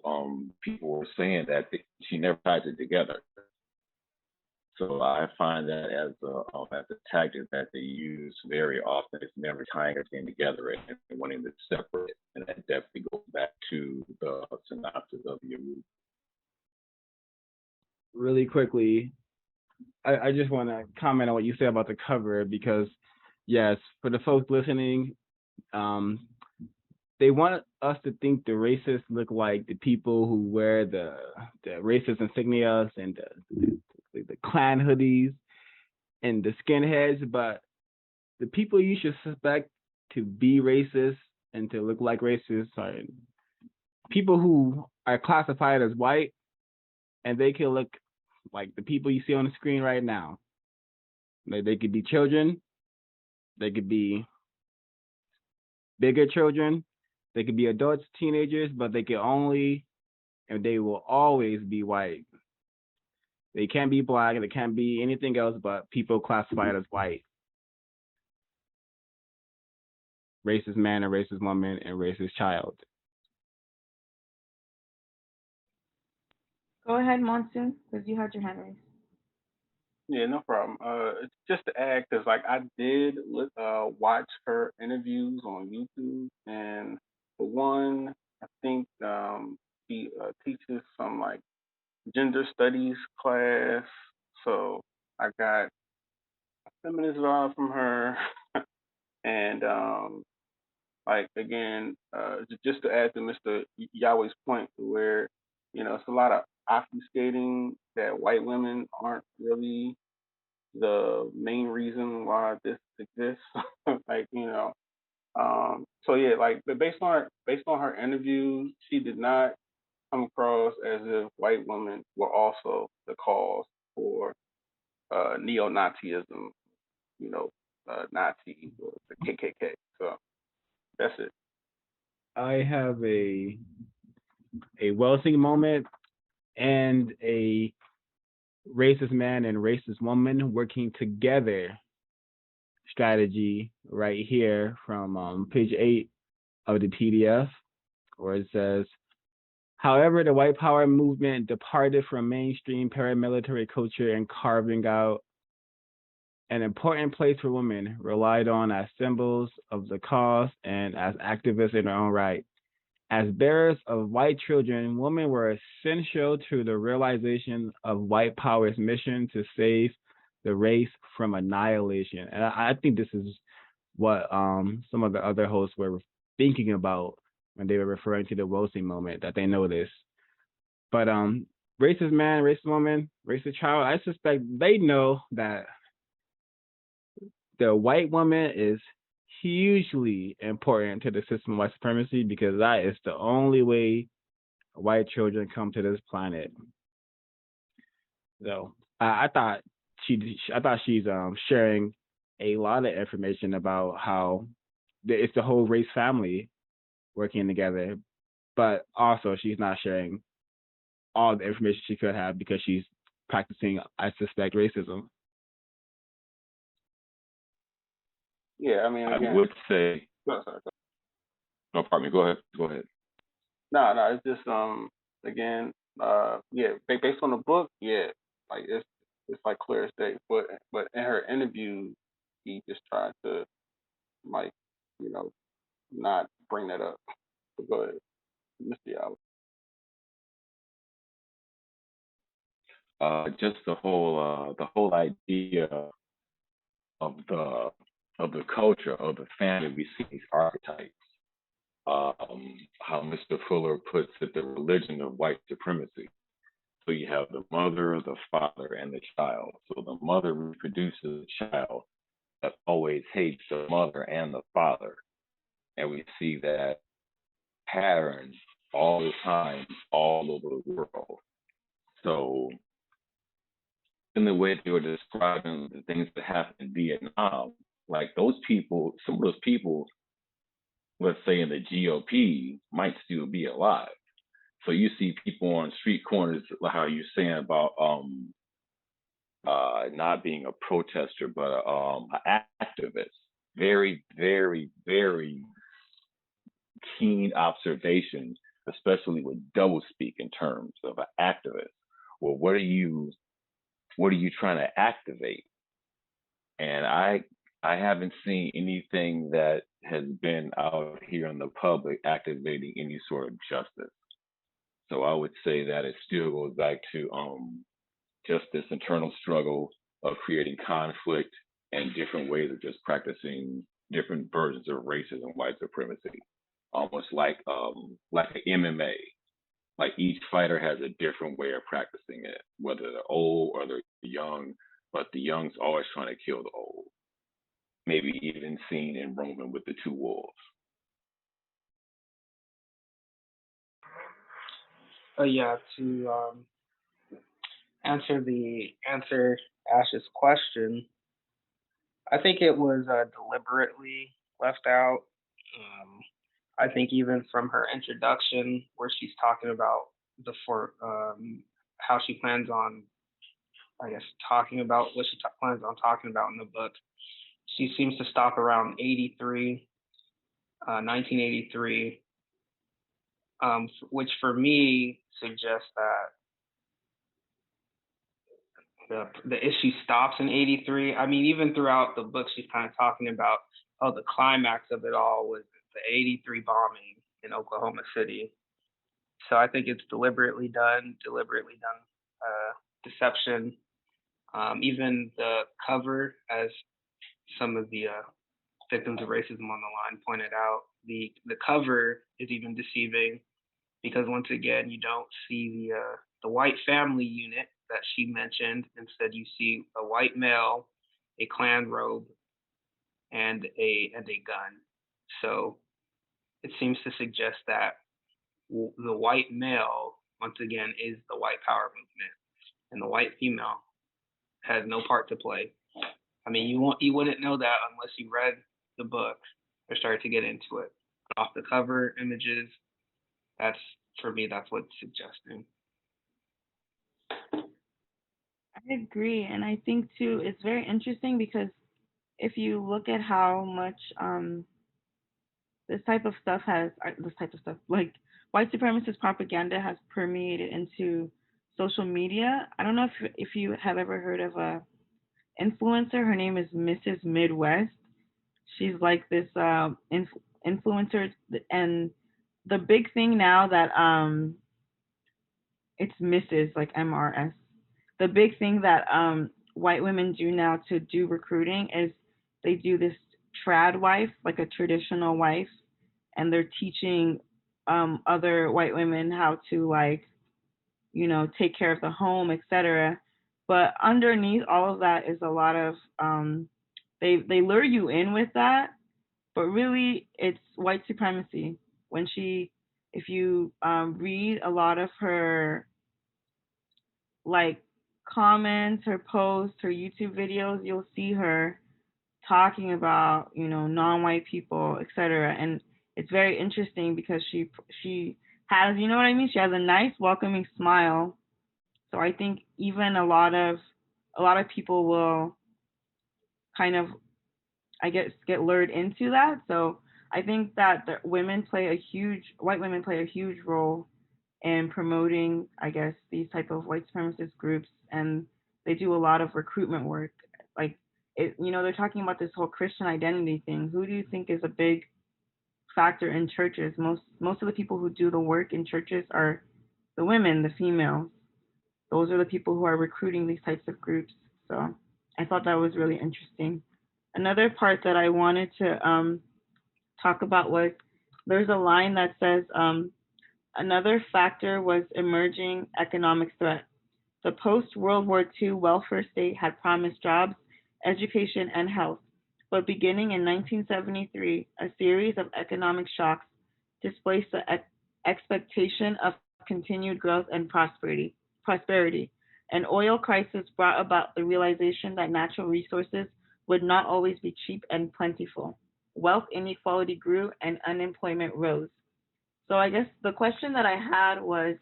[SPEAKER 8] people were saying that she never ties it together. So I find that as a tactic that they use very often. It's never tying everything together and wanting to separate. And that definitely goes back to the synopsis of your movie.
[SPEAKER 5] Really quickly, I just want to comment on what you said about the cover, because yes, for the folks listening, they want us to think the racists look like the people who wear the racist insignias and the Klan hoodies and the skinheads, but the people you should suspect to be racist and to look like racists are people who are classified as white, and they can look like the people you see on the screen right now. Like they could be children, they could be bigger children, they could be adults, teenagers, but they can only, and they will always be white. They can't be black, they can't be anything else but people classified as white. Racist man and racist woman and racist child.
[SPEAKER 2] Go ahead, Monsoon, because you had your hand raised.
[SPEAKER 3] Yeah, no problem. It's just to add, because like I did watch her interviews on YouTube, and the one I think she teaches some like gender studies class, so I got a feminist vibe from her, and like again, just to add to Mr. Yahweh's point, where it's a lot of obfuscating that white women aren't really the main reason why this exists. like so yeah, like but based on her interviews, she did not come across as if white women were also the cause for neo-Nazism, Nazis or the KKK. So that's it.
[SPEAKER 5] I have a wealthy moment and a racist man and racist woman working together strategy right here from page 8 of the PDF, where it says, however, the white power movement departed from mainstream paramilitary culture and carving out an important place for women, relied on as symbols of the cause and as activists in their own right. As bearers of white children, women were essential to the realization of white power's mission to save the race from annihilation. And I think this is what some of the other hosts were thinking about when they were referring to the Wilson moment, that they noticed. But racist man, racist woman, racist child, I suspect they know that the white woman is hugely important to the system of white supremacy, because that is the only way white children come to this planet. So I thought she's sharing a lot of information about how it's the whole race family working together, but also she's not sharing all the information she could have because she's practicing, I suspect, racism.
[SPEAKER 3] Yeah, I mean, again,
[SPEAKER 8] I would say.
[SPEAKER 3] No, sorry.
[SPEAKER 8] No, pardon me. Go ahead.
[SPEAKER 3] No, it's just again, yeah, based on the book, yeah, like it's like clear as day. But in her interview, he just tried to like, not bring that up. But go ahead, Mr. Yao.
[SPEAKER 8] Just the whole idea of the culture of the family. We see these archetypes. How Mr. Fuller puts it, the religion of white supremacy. So you have the mother, the father, and the child. So the mother reproduces a child that always hates the mother and the father. And we see that pattern all the time, all over the world. So in the way they were describing the things that happened in Vietnam, like those people, some of those people, let's say in the GOP, might still be alive. So you see people on street corners, like how you're saying about not being a protester, but an activist. Very, very, very keen observation, especially with doublespeak in terms of an activist. Well, what are you trying to activate? And I haven't seen anything that has been out here in the public activating any sort of justice. So I would say that it still goes back to just this internal struggle of creating conflict and different ways of just practicing different versions of racism, white supremacy, almost like an MMA. Like each fighter has a different way of practicing it, whether they're old or they're young, but the young's always trying to kill the old. Maybe even seen in Roman with the two wolves.
[SPEAKER 4] Yeah, to answer Ash's question, I think it was deliberately left out. I think even from her introduction, where she's talking about how she plans on, I guess, talking about what she plans on talking about in the book, she seems to stop around 1983, which for me suggests that the issue stops in 83. I mean, even throughout the book, she's kind of talking about, the climax of it all was the 83 bombing in Oklahoma City. So I think it's deliberately done deception. Even the cover, as some of the victims of racism on the line pointed out, the cover is even deceiving, because once again, you don't see the white family unit that she mentioned. Instead, you see a white male, a Klan robe, and a gun. So it seems to suggest that the white male, once again, is the white power movement, and the white female has no part to play. I mean, you wouldn't know that unless you read the book or started to get into it. Off the cover images, for me, that's what's suggesting.
[SPEAKER 2] I agree, and I think too it's very interesting because if you look at how much this type of stuff, like white supremacist propaganda, has permeated into social media. I don't know if you have ever heard of a influencer. Her name is Mrs. Midwest. She's like this influencer, and the big thing now that it's Mrs. like MRS. The big thing that white women do now to do recruiting is they do this trad wife, like a traditional wife, and they're teaching other white women how to, like, take care of the home, etc. But underneath all of that is a lot of they lure you in with that, but really it's white supremacy. If you read a lot of her, like, comments, her posts, her YouTube videos, you'll see her talking about, non-white people, etc. And it's very interesting because she has, you know what I mean? She has a nice, welcoming smile. So I think even a lot of people will kind of, I guess, get lured into that. So I think that white women play a huge role in promoting, I guess, these type of white supremacist groups, and they do a lot of recruitment work. Like, they're talking about this whole Christian identity thing. Who do you think is a big factor in churches? Most of the people who do the work in churches are the women, the females. Those are the people who are recruiting these types of groups. So I thought that was really interesting. Another part that I wanted to talk about was there's a line that says another factor was emerging economic threat. The post-World War II welfare state had promised jobs, education, and health, but beginning in 1973, a series of economic shocks displaced the expectation of continued growth and prosperity. An oil crisis brought about the realization that natural resources would not always be cheap and plentiful. Wealth inequality grew and unemployment rose. So I guess the question that I had was,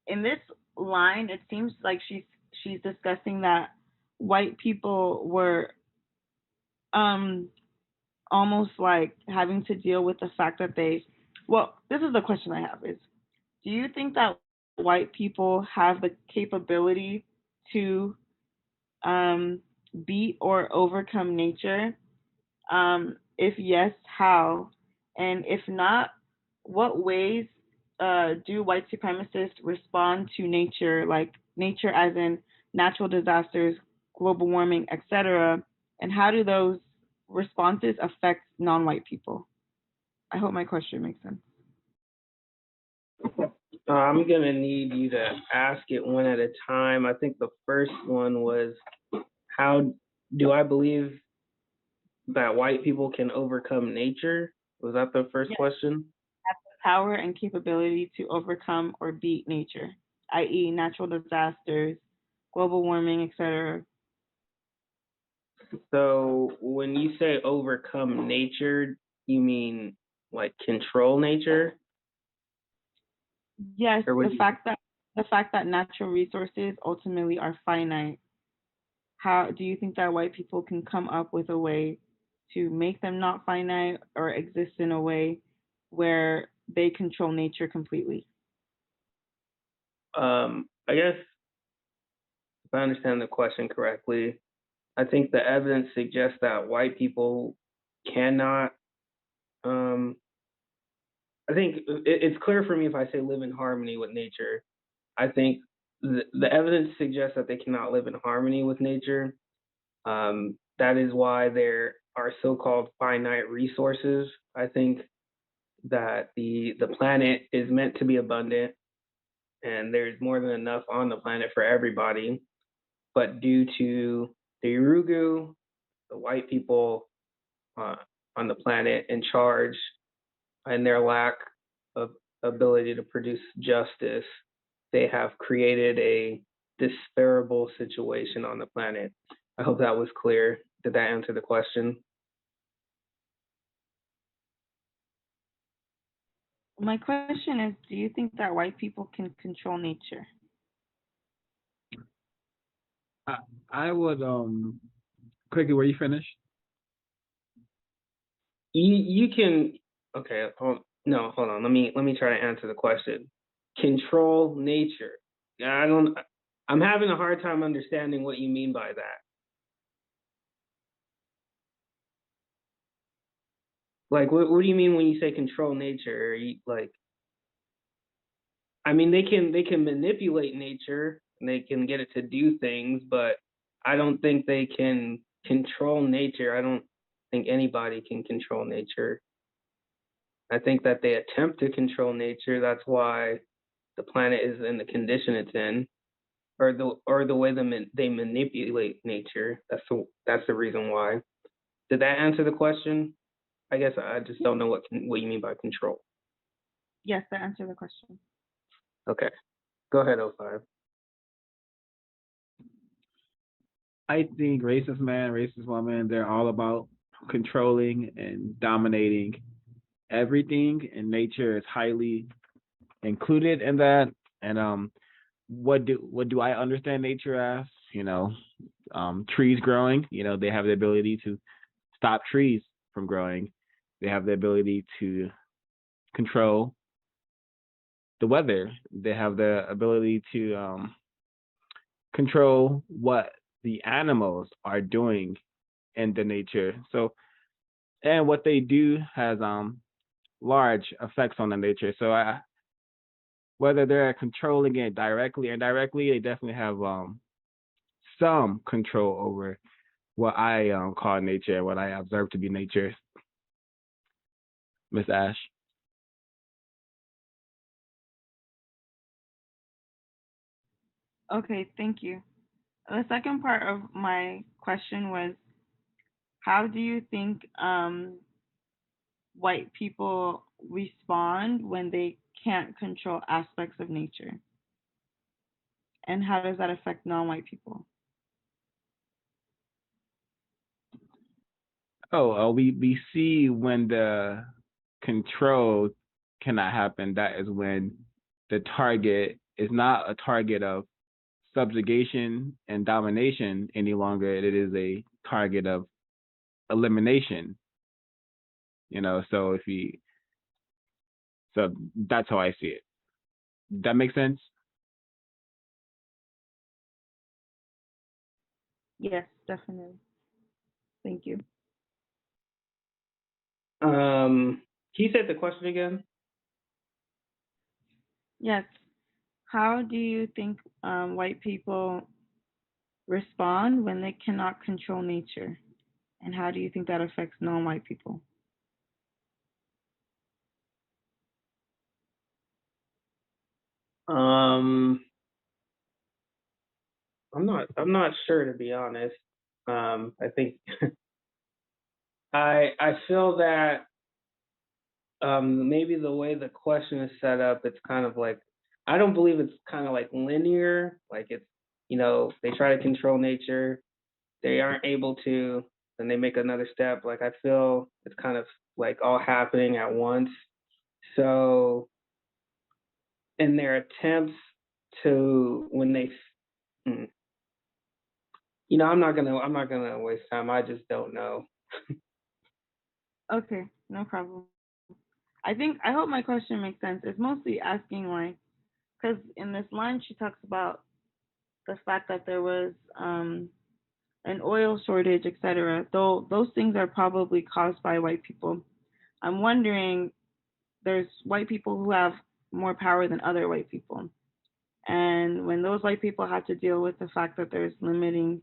[SPEAKER 2] in this line, it seems like she's discussing that white people were um almost like having to deal with the fact that well, this is the question I have is, do you think that white people have the capability to beat or overcome nature? If yes, how? And if not, what ways do white supremacists respond to nature, like nature as in natural disasters, global warming, etc.? And how do those responses affect non-white people? I hope my question makes sense.
[SPEAKER 4] I'm gonna need you to ask it one at a time. I think the first one was, how do I believe that white people can overcome nature? Was that the first question?
[SPEAKER 2] Have the power and capability to overcome or beat nature, i.e., natural disasters, global warming, etc.
[SPEAKER 4] So when you say overcome nature, you mean like control nature?
[SPEAKER 2] Yes,
[SPEAKER 4] Or
[SPEAKER 2] the fact that natural resources ultimately are finite. How do you think that white people can come up with a way to make them not finite or exist in a way where they control nature completely?
[SPEAKER 4] I guess if I understand the question correctly, I think the evidence suggests that white people cannot. I think it's clear for me if I say live in harmony with nature. I think the evidence suggests that they cannot live in harmony with nature. That is why there are so-called finite resources. I think that the planet is meant to be abundant, and there's more than enough on the planet for everybody. But due to the Urugu, the white people on the planet in charge, and their lack of ability to produce justice, they have created a disparable situation on the planet. I hope that was clear. Did that answer the question?
[SPEAKER 2] My question is, do you think that white people can control nature?
[SPEAKER 5] I would quickly, were you finished?
[SPEAKER 4] You can, okay, no, hold on. Let me try to answer the question. Control nature. I'm having a hard time understanding what you mean by that. Like, what do you mean when you say control nature? I mean, they can manipulate nature and they can get it to do things, but I don't think they can control nature. I don't think anybody can control nature. I think that they attempt to control nature. That's why the planet is in the condition it's in, or the way they manipulate nature. That's the reason why. Did that answer the question? I guess I just don't know what you mean by control.
[SPEAKER 2] Yes, that answered the question.
[SPEAKER 4] Okay, go ahead, O5.
[SPEAKER 5] I think racist man, racist woman, they're all about controlling and dominating everything, and nature is highly included in that. And what do I understand nature as? Trees growing. They have the ability to stop trees from growing. They have the ability to control the weather. They have the ability to control what the animals are doing in the nature. So, and what they do has large effects on the nature. So, whether they're controlling it directly or indirectly, they definitely have some control over what I call nature, what I observe to be nature. Miss Ash.
[SPEAKER 2] Okay, thank you. The second part of my question was, how do you think white people respond when they can't control aspects of nature? And how does that affect non-white people?
[SPEAKER 5] We see when the control cannot happen. That is when the target is not a target of subjugation and domination any longer. It is a target of elimination. So so that's how I see it. That makes sense?
[SPEAKER 2] Yes, definitely. Thank you.
[SPEAKER 4] Can you say the question again?
[SPEAKER 2] Yes. How do you think white people respond when they cannot control nature? And how do you think that affects non-white people?
[SPEAKER 4] I'm not sure, to be honest. I think I feel that maybe the way the question is set up, it's kind of like, I don't believe it's kind of like linear. Like it's, they try to control nature, they aren't able to, then they make another step. Like I feel it's kind of like all happening at once. So in their attempts to, when they, I'm not gonna waste time. I just don't know.
[SPEAKER 2] Okay, no problem. I hope my question makes sense. It's mostly asking like, because in this line she talks about the fact that there was an oil shortage, etc. Though those things are probably caused by white people. I'm wondering, there's white people who have more power than other white people. And when those white people have to deal with the fact that there's limiting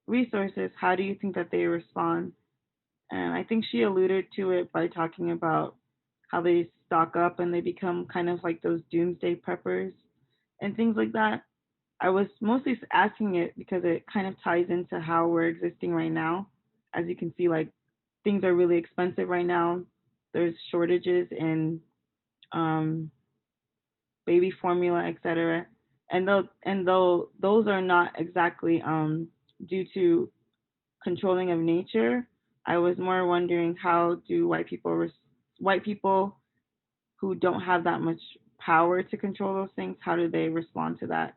[SPEAKER 2] resources, how do you think that they respond? And I think she alluded to it by talking about how they stock up and they become kind of like those doomsday preppers and things like that. I was mostly asking it because it kind of ties into how we're existing right now. As you can see, like things are really expensive right now. There's shortages in um, baby formula, etc. And though those are not exactly due to controlling of nature, I was more wondering, how do white people who don't have that much power to control those things, how do they respond to that,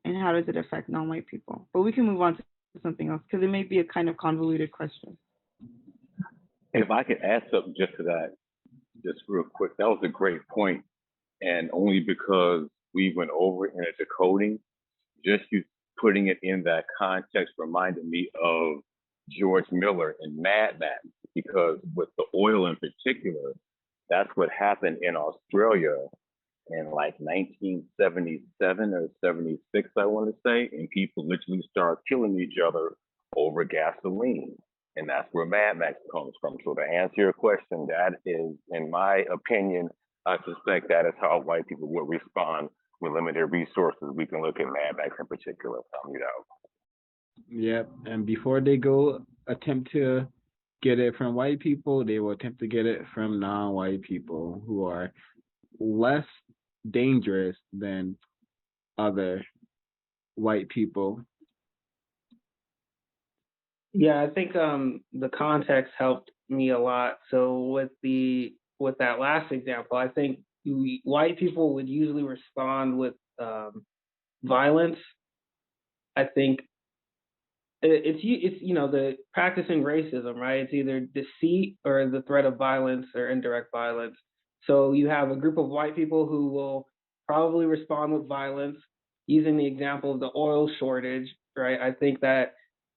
[SPEAKER 2] and how does it affect non-white people? But we can move on to something else because it may be a kind of convoluted question.
[SPEAKER 8] If I could add something just to that, just real quick, that was a great point, and only because we went over it in a decoding, just you putting it in that context reminded me of George Miller in Mad Max, because with the oil in particular, that's what happened in Australia in like 1977 or 76, I want to say, and people literally start killing each other over gasoline. And that's where Mad Max comes from. So to answer your question, that is, in my opinion, I suspect that is how white people would respond with limited resources. We can look at Mad Max in particular.
[SPEAKER 5] Yep. And before they go attempt to get it from white people, they will attempt to get it from non-white people who are less dangerous than other white people.
[SPEAKER 4] Yeah, I think the context helped me a lot. So with that last example, I think white people would usually respond with violence. I think it's the practicing racism, right? It's either deceit or the threat of violence or indirect violence. So you have a group of white people who will probably respond with violence. Using the example of the oil shortage, right? I think that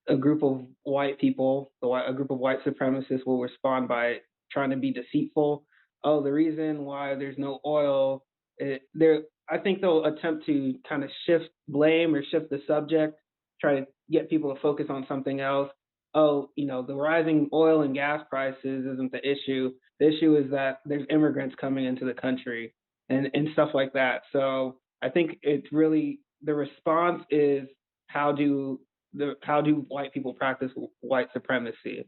[SPEAKER 4] a group of white people, a group of white supremacists will respond by trying to be deceitful. Oh, the reason why there's no oil, I think they'll attempt to kind of shift blame or shift the subject, try to get people to focus on something else. Oh, the rising oil and gas prices isn't the issue. The issue is that there's immigrants coming into the country and stuff like that. So I think it's really the response is how do white people practice white supremacy,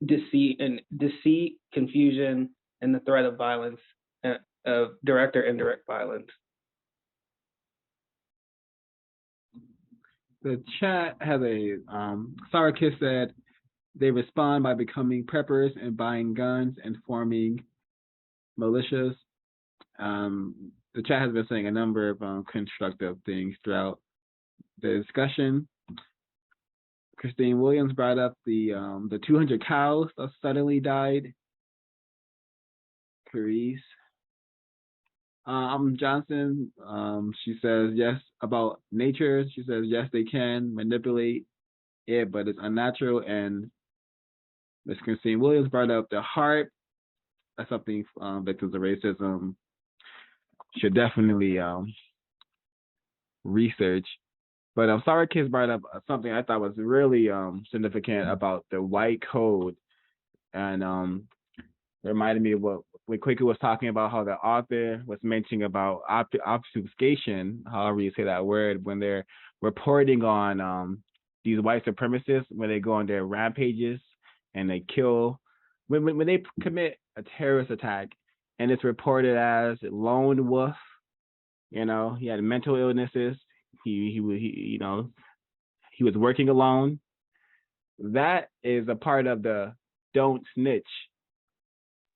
[SPEAKER 4] deceit, confusion, and the threat of violence, of direct or indirect violence.
[SPEAKER 5] The chat has a Sarkis said they respond by becoming preppers and buying guns and forming militias. The chat has been saying a number of constructive things throughout the discussion. Christine Williams brought up the 200 cows that suddenly died. Carice Johnson, she says yes about nature. She says yes, they can manipulate it, but it's unnatural. And Miss Christine Williams brought up the heart. That's something victims of racism should definitely research. But Sarah Kiss brought up something I thought was really significant about the white code, and reminded me of what Quaker was talking about, how the author was mentioning about obfuscation, however you say that word, when they're reporting on these white supremacists, when they go on their rampages and they kill, when they commit a terrorist attack and it's reported as lone wolf, he had mental illnesses, he was working alone. That is a part of the don't snitch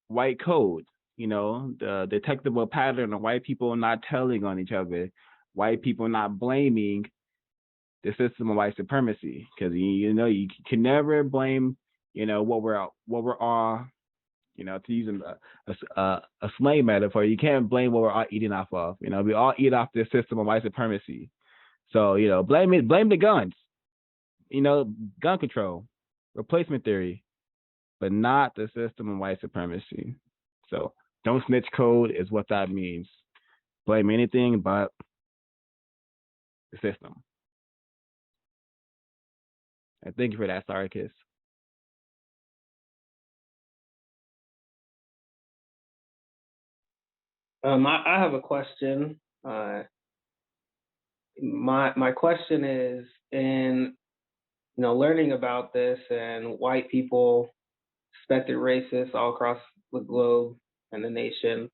[SPEAKER 5] white code, the detectable pattern of white people not telling on each other, white people not blaming the system of white supremacy, because you can never blame what we're all, to use a slang metaphor, you can't blame what we're all eating off of. We all eat off this system of white supremacy. So blame the guns, gun control, replacement theory, but not the system of white supremacy. So don't snitch code is what that means. Blame anything but the system. And thank you for that, Sarkis.
[SPEAKER 4] I have a question. My question is, in learning about this and white people, suspected racists all across the globe and the nation,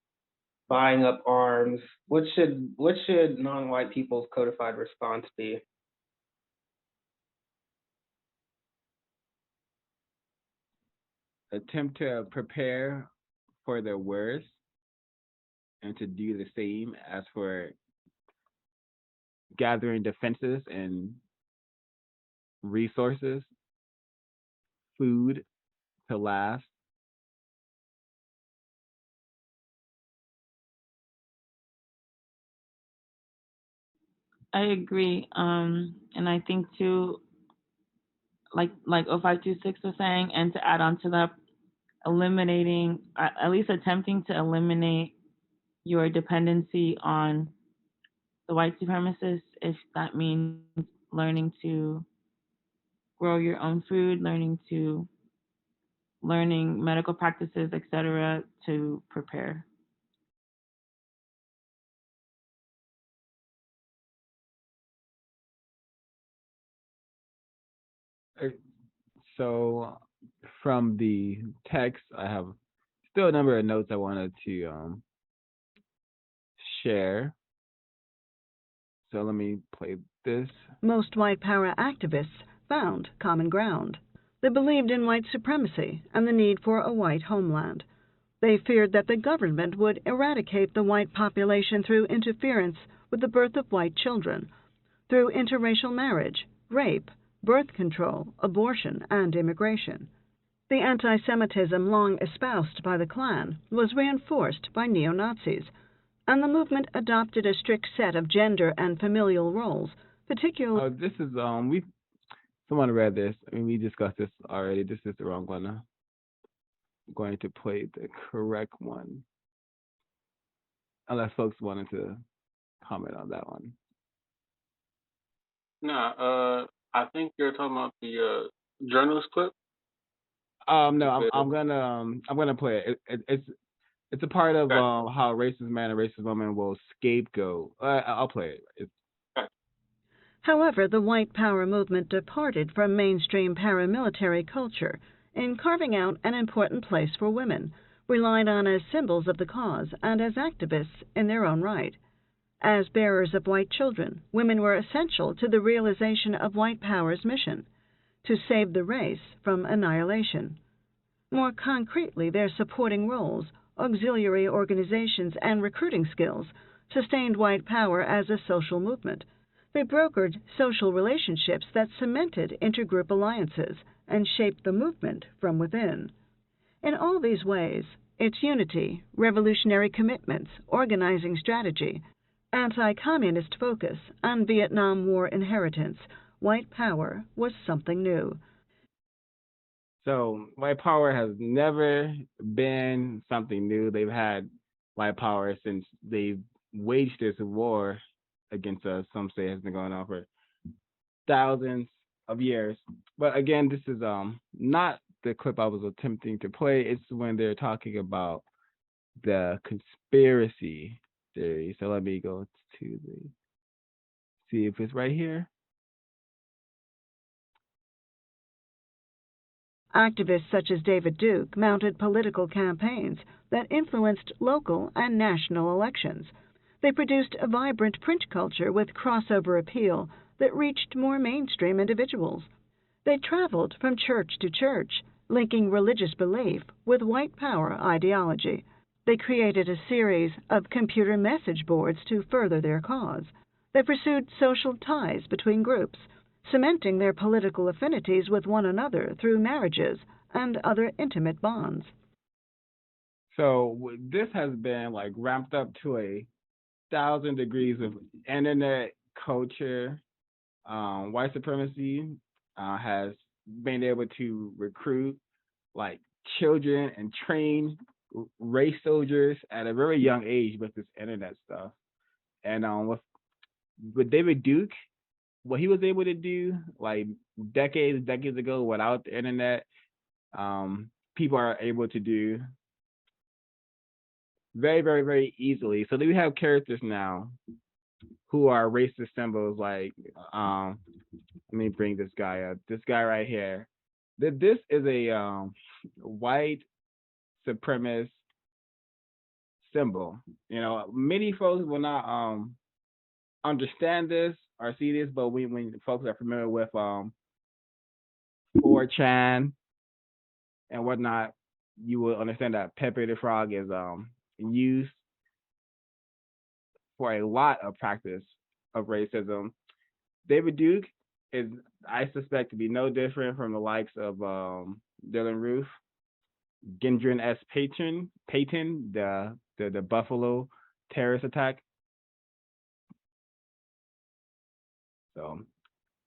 [SPEAKER 4] buying up arms, what should non-white people's codified response be?
[SPEAKER 5] Attempt to prepare for the worst and to do the same as for gathering defenses and resources, food to last.
[SPEAKER 2] I agree. And I think too, like 0526 was saying, and to add on to that, eliminating, at least attempting to eliminate your dependency on the white supremacists, if that means learning to grow your own food, learning medical practices, etc., to prepare.
[SPEAKER 5] So from the text, I have still a number of notes I wanted to share. So let me play this.
[SPEAKER 9] Most white power activists found common ground. They believed in white supremacy and the need for a white homeland. They feared that the government would eradicate the white population through interference with the birth of white children, through interracial marriage, rape, birth control, abortion, and immigration. The anti-Semitism long espoused by the Klan was reinforced by neo-Nazis, and the movement adopted a strict set of gender and familial roles, particularly...
[SPEAKER 5] This is, someone read this. We discussed this already. This is the wrong one. I'm going to play the correct one, unless folks wanted to comment on that one.
[SPEAKER 3] Nah, I think you're talking about the journalist clip.
[SPEAKER 5] No, I'm gonna play it. It's a part of
[SPEAKER 3] Okay.
[SPEAKER 5] how a racist man and racist woman will scapegoat. I'll play it.
[SPEAKER 3] Okay.
[SPEAKER 9] However, the white power movement departed from mainstream paramilitary culture in carving out an important place for women, relied on as symbols of the cause and as activists in their own right. As bearers of white children, women were essential to the realization of white power's mission, to save the race from annihilation. More concretely, their supporting roles, auxiliary organizations, and recruiting skills sustained white power as a social movement. They brokered social relationships that cemented intergroup alliances and shaped the movement from within. In all these ways, its unity, revolutionary commitments, organizing strategy, anti-communist focus, and Vietnam War inheritance, white power was something new.
[SPEAKER 5] So white power has never been something new. They've had white power since they waged this war against us. Some say it has been going on for thousands of years. But again, this is not the clip I was attempting to play. It's when they're talking about the conspiracy theory. So let me go to see if it's right here.
[SPEAKER 9] Activists such as David Duke mounted political campaigns that influenced local and national elections. They produced a vibrant print culture with crossover appeal that reached more mainstream individuals. They traveled from church to church, linking religious belief with white power ideology. They created a series of computer message boards to further their cause. They pursued social ties between groups, cementing their political affinities with one another through marriages and other intimate bonds.
[SPEAKER 5] So this has been like ramped up to 1,000 degrees of internet culture. White supremacy has been able to recruit like children and train race soldiers at a very young age with this internet stuff. And with David Duke, what he was able to do like decades ago without the internet, people are able to do very, very, very easily. So we have characters now who are racist symbols like let me bring this guy up. This guy right here. This is a white supremacist symbol. You know, many folks will not understand this or see this, but when folks are familiar with 4chan and whatnot, you will understand that Pepe the Frog is used for a lot of practice of racism. David Duke is, I suspect, to be no different from the likes of Dylan Roof, Gendron S. Payton, the Buffalo terrorist attack. So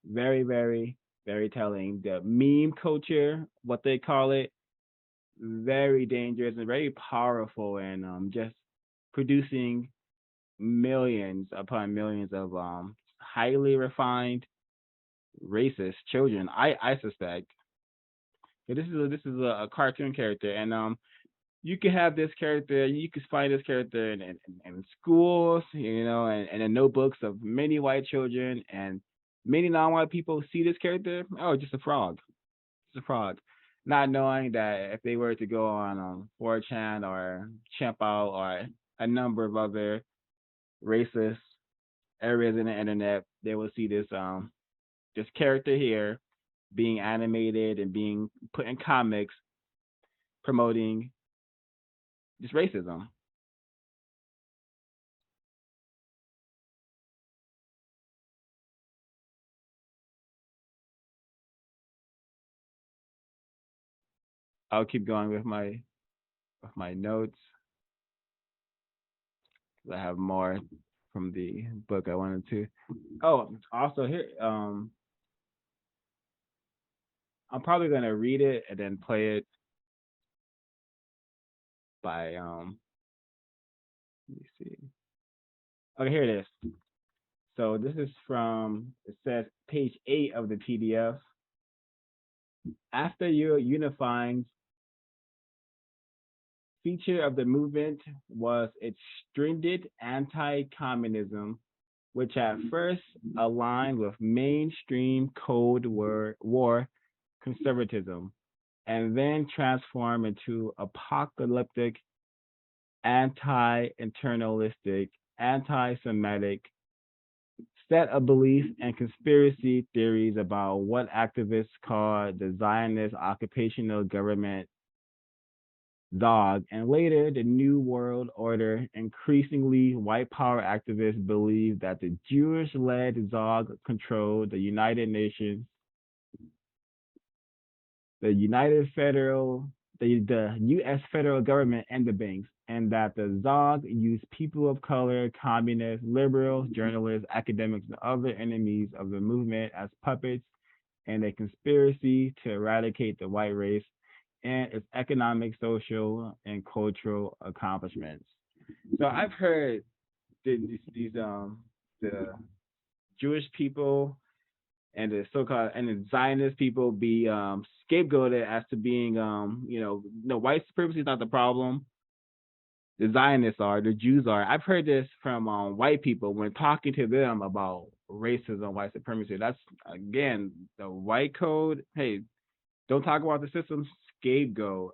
[SPEAKER 5] very, very, very telling. The meme culture, what they call it, very dangerous and very powerful, and just producing millions upon millions of highly refined racist children. I suspect. This is a cartoon character, and you can have this character. You can find this character in schools, you know, and in notebooks of many white children, and many non-white people see this character. Oh, just a frog. It's a frog. Not knowing that if they were to go on 4chan or Chimp Out or a number of other racist areas in the internet, they will see this character here being animated and being put in comics promoting just racism. I'll keep going with my notes. I have more from the book I wanted to. Oh, also here, I'm probably gonna read it and then play it by let me see. Okay, here it is. So this is from, it says page 8 of the PDF. After your unifying feature of the movement was its stringent anti-communism, which at first aligned with mainstream Cold War conservatism, and then transformed into apocalyptic, anti-internalistic, anti-Semitic set of beliefs and conspiracy theories about what activists call the Zionist occupational government ZOG, and later the New World Order. Increasingly, white power activists believe that the Jewish-led ZOG controlled the United Nations, the U.S. federal government, and the banks, and that the ZOG used people of color, communists, liberals, journalists, academics, and other enemies of the movement as puppets in a conspiracy to eradicate the white race and its economic, social, and cultural accomplishments. So I've heard these the Jewish people and the so-called and the Zionist people be scapegoated as to being no, white supremacy is not the problem. The Zionists are, the Jews are. I've heard this from white people when talking to them about racism, white supremacy. That's again the white code. Hey, don't talk about the system, scapegoat.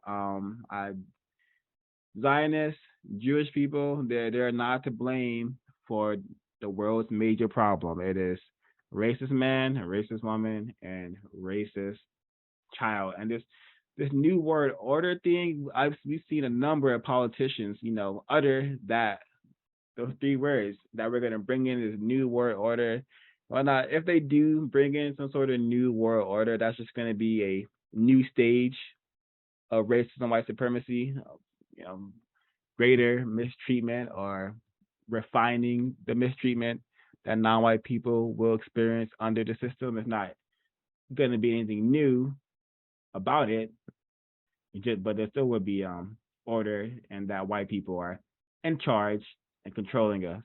[SPEAKER 5] Zionists, Jewish people, they're not to blame for the world's major problem. It is racist man, racist woman, and racist child. And this new world order thing, we've seen a number of politicians, utter those 3 words that we're gonna bring in this new world order. Why not? If they do bring in some sort of new world order, that's just gonna be a new stage of racism, white supremacy, greater mistreatment or refining the mistreatment that non-white people will experience under the system. It's not going to be anything new about it, but there still would be order, and that white people are in charge and controlling us.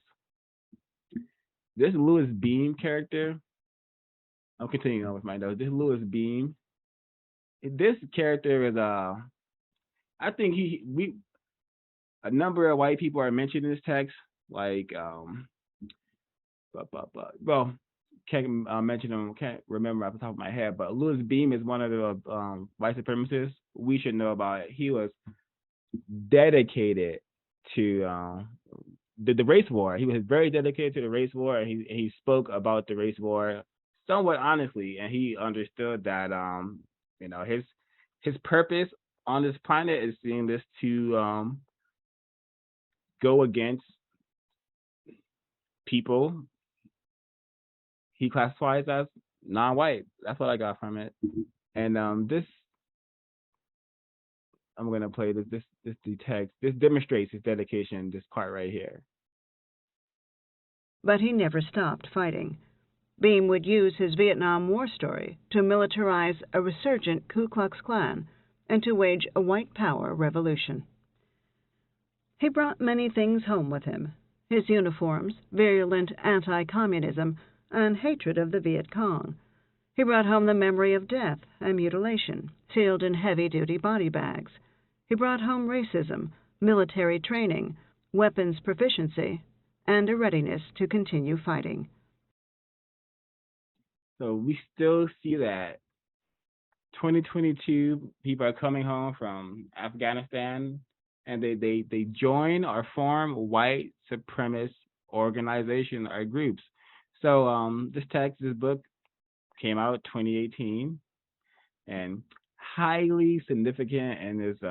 [SPEAKER 5] This Louis Beam character, I'm continuing on with my notes. This Louis Beam, this character is I think a number of white people are mentioned in this text, like well, can't mention them, can't remember off the top of my head, but Louis Beam is one of the white supremacists we should know about. It. He was dedicated to the race war. He was very dedicated to the race war, and he spoke about the race war somewhat honestly, and he understood that his purpose on this planet is seeing this to go against people he classifies as non-white. That's what I got from it. And this, I'm gonna play this the text. This demonstrates his dedication. This part right here.
[SPEAKER 9] But he never stopped fighting. Beam would use his Vietnam War story to militarize a resurgent Ku Klux Klan and to wage a white power revolution. He brought many things home with him: his uniforms, virulent anti-communism, and hatred of the Viet Cong. He brought home the memory of death and mutilation, sealed in heavy-duty body bags. He brought home racism, military training, weapons proficiency, and a readiness to continue fighting.
[SPEAKER 5] So we still see that 2022 people are coming home from Afghanistan, and they join or form white supremacist organizations or groups. So this book came out 2018 and highly significant, and is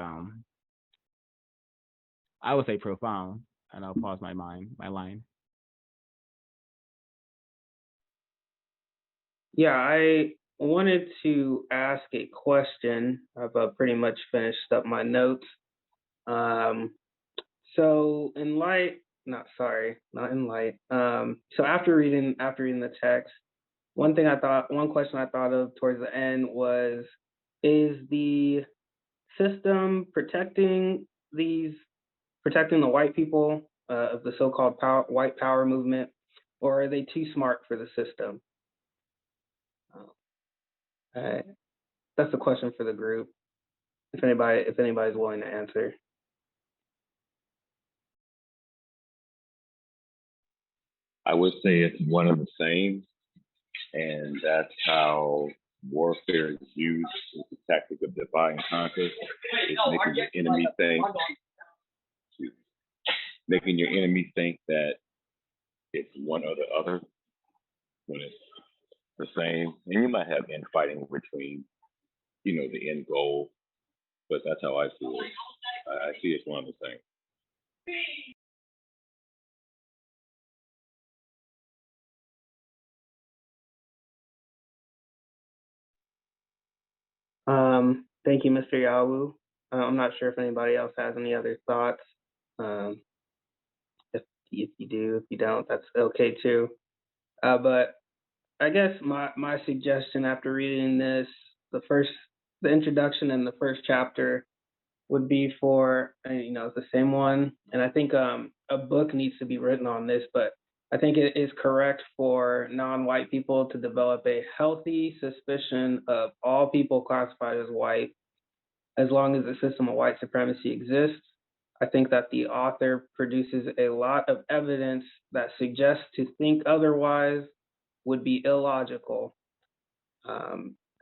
[SPEAKER 5] I would say profound. And I'll pause my line.
[SPEAKER 4] Yeah, I wanted to ask a question. I've pretty much finished up my notes. So after reading the text, one question I thought of towards the end was, is the system protecting the white people of the so-called white power movement, or are they too smart for the system? That's a question for the group. If anybody's willing to answer.
[SPEAKER 8] I would say it's one and the same, and that's how warfare is used. It's a tactic of divide and conquer. It's making your enemy think that it's one or the other when it's the same. And you might have infighting between, the end goal, but that's how I see it. I see it's one and the same.
[SPEAKER 4] Thank you, Mr. Yawu. I'm not sure if anybody else has any other thoughts. If you do, if you don't, that's okay too. But I guess my suggestion after reading this, the introduction and the first chapter would be for, the same one. And I think a book needs to be written on this, but I think it is correct for non-white people to develop a healthy suspicion of all people classified as white, as long as the system of white supremacy exists. I think that the author produces a lot of evidence that suggests to think otherwise would be illogical.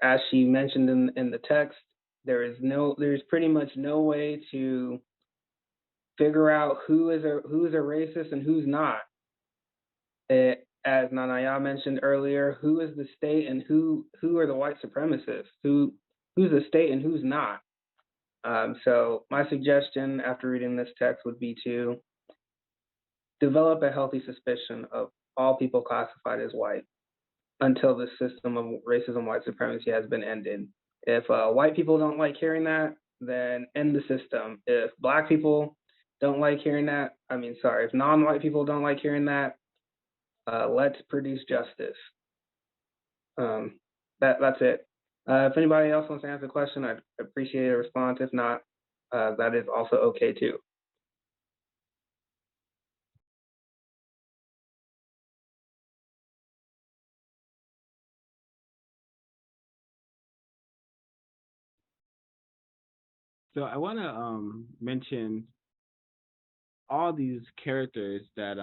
[SPEAKER 4] As she mentioned in the text, there's pretty much no way to figure out who is a racist and who's not. As Nanaya mentioned earlier, who is the state and who are the white supremacists? Who's the state and who's not? So my suggestion after reading this text would be to develop a healthy suspicion of all people classified as white until the system of racism, white supremacy has been ended. If white people don't like hearing that, then end the system. If black people don't like hearing that, if non-white people don't like hearing that, let's produce justice. That's it. If anybody else wants to answer the question, I'd appreciate a response. If not, that is also okay too.
[SPEAKER 5] So I want to mention all these characters that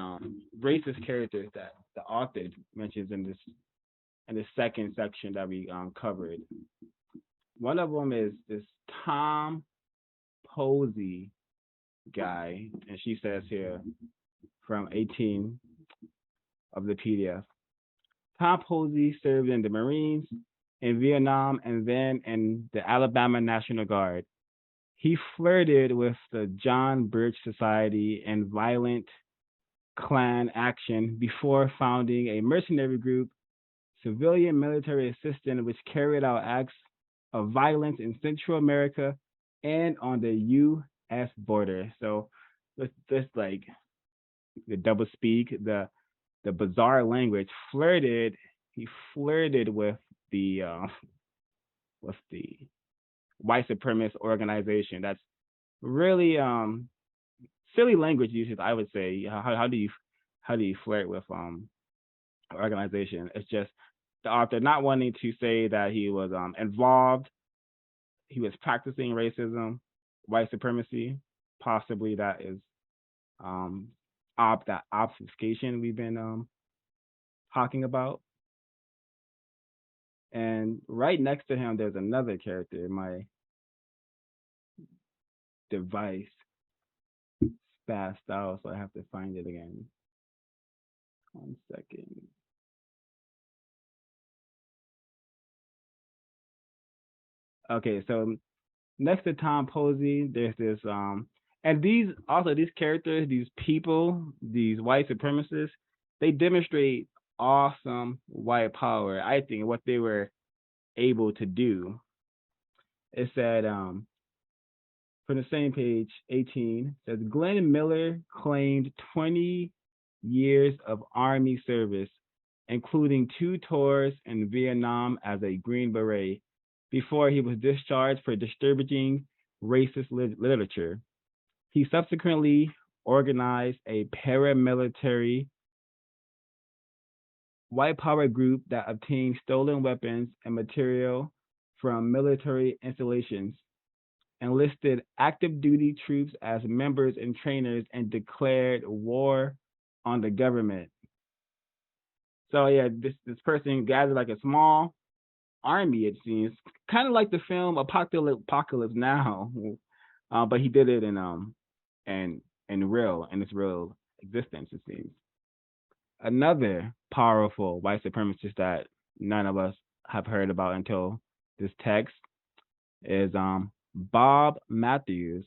[SPEAKER 5] racist characters that the author mentions in this second section that we covered. One of them is this Tom Posey guy, and she says here from 18 of the PDF. Tom Posey served in the Marines, in Vietnam, and then in the Alabama National Guard. He flirted with the John Birch Society and violent Klan action before founding a mercenary group, Civilian Military Assistance, which carried out acts of violence in Central America and on the U.S. border. So this like the double speak, the bizarre language. He flirted with the white supremacist organization. That's really silly language usage, I would say. How do you flirt with organization? It's just the author not wanting to say that he was involved, he was practicing racism, white supremacy. Possibly that is that obfuscation we've been talking about. And right next to him, there's another character. My device spazzed out, so I have to find it again. 1 second. Okay, so next to Tom Posey, there's this and these characters, these people, these white supremacists, they demonstrate awesome white power. I think what they were able to do. It said from the same page, 18, says Glenn Miller claimed 20 years of Army service, including 2 tours in Vietnam as a Green Beret, before he was discharged for distributing racist literature. He subsequently organized a paramilitary white power group that obtained stolen weapons and material from military installations, enlisted active duty troops as members and trainers, and declared war on the government. So yeah, this person gathered like a small army, it seems, kind of like the film Apocalypse Now, but he did it in its real existence, it seems. Another powerful white supremacist that none of us have heard about until this text is Bob Matthews.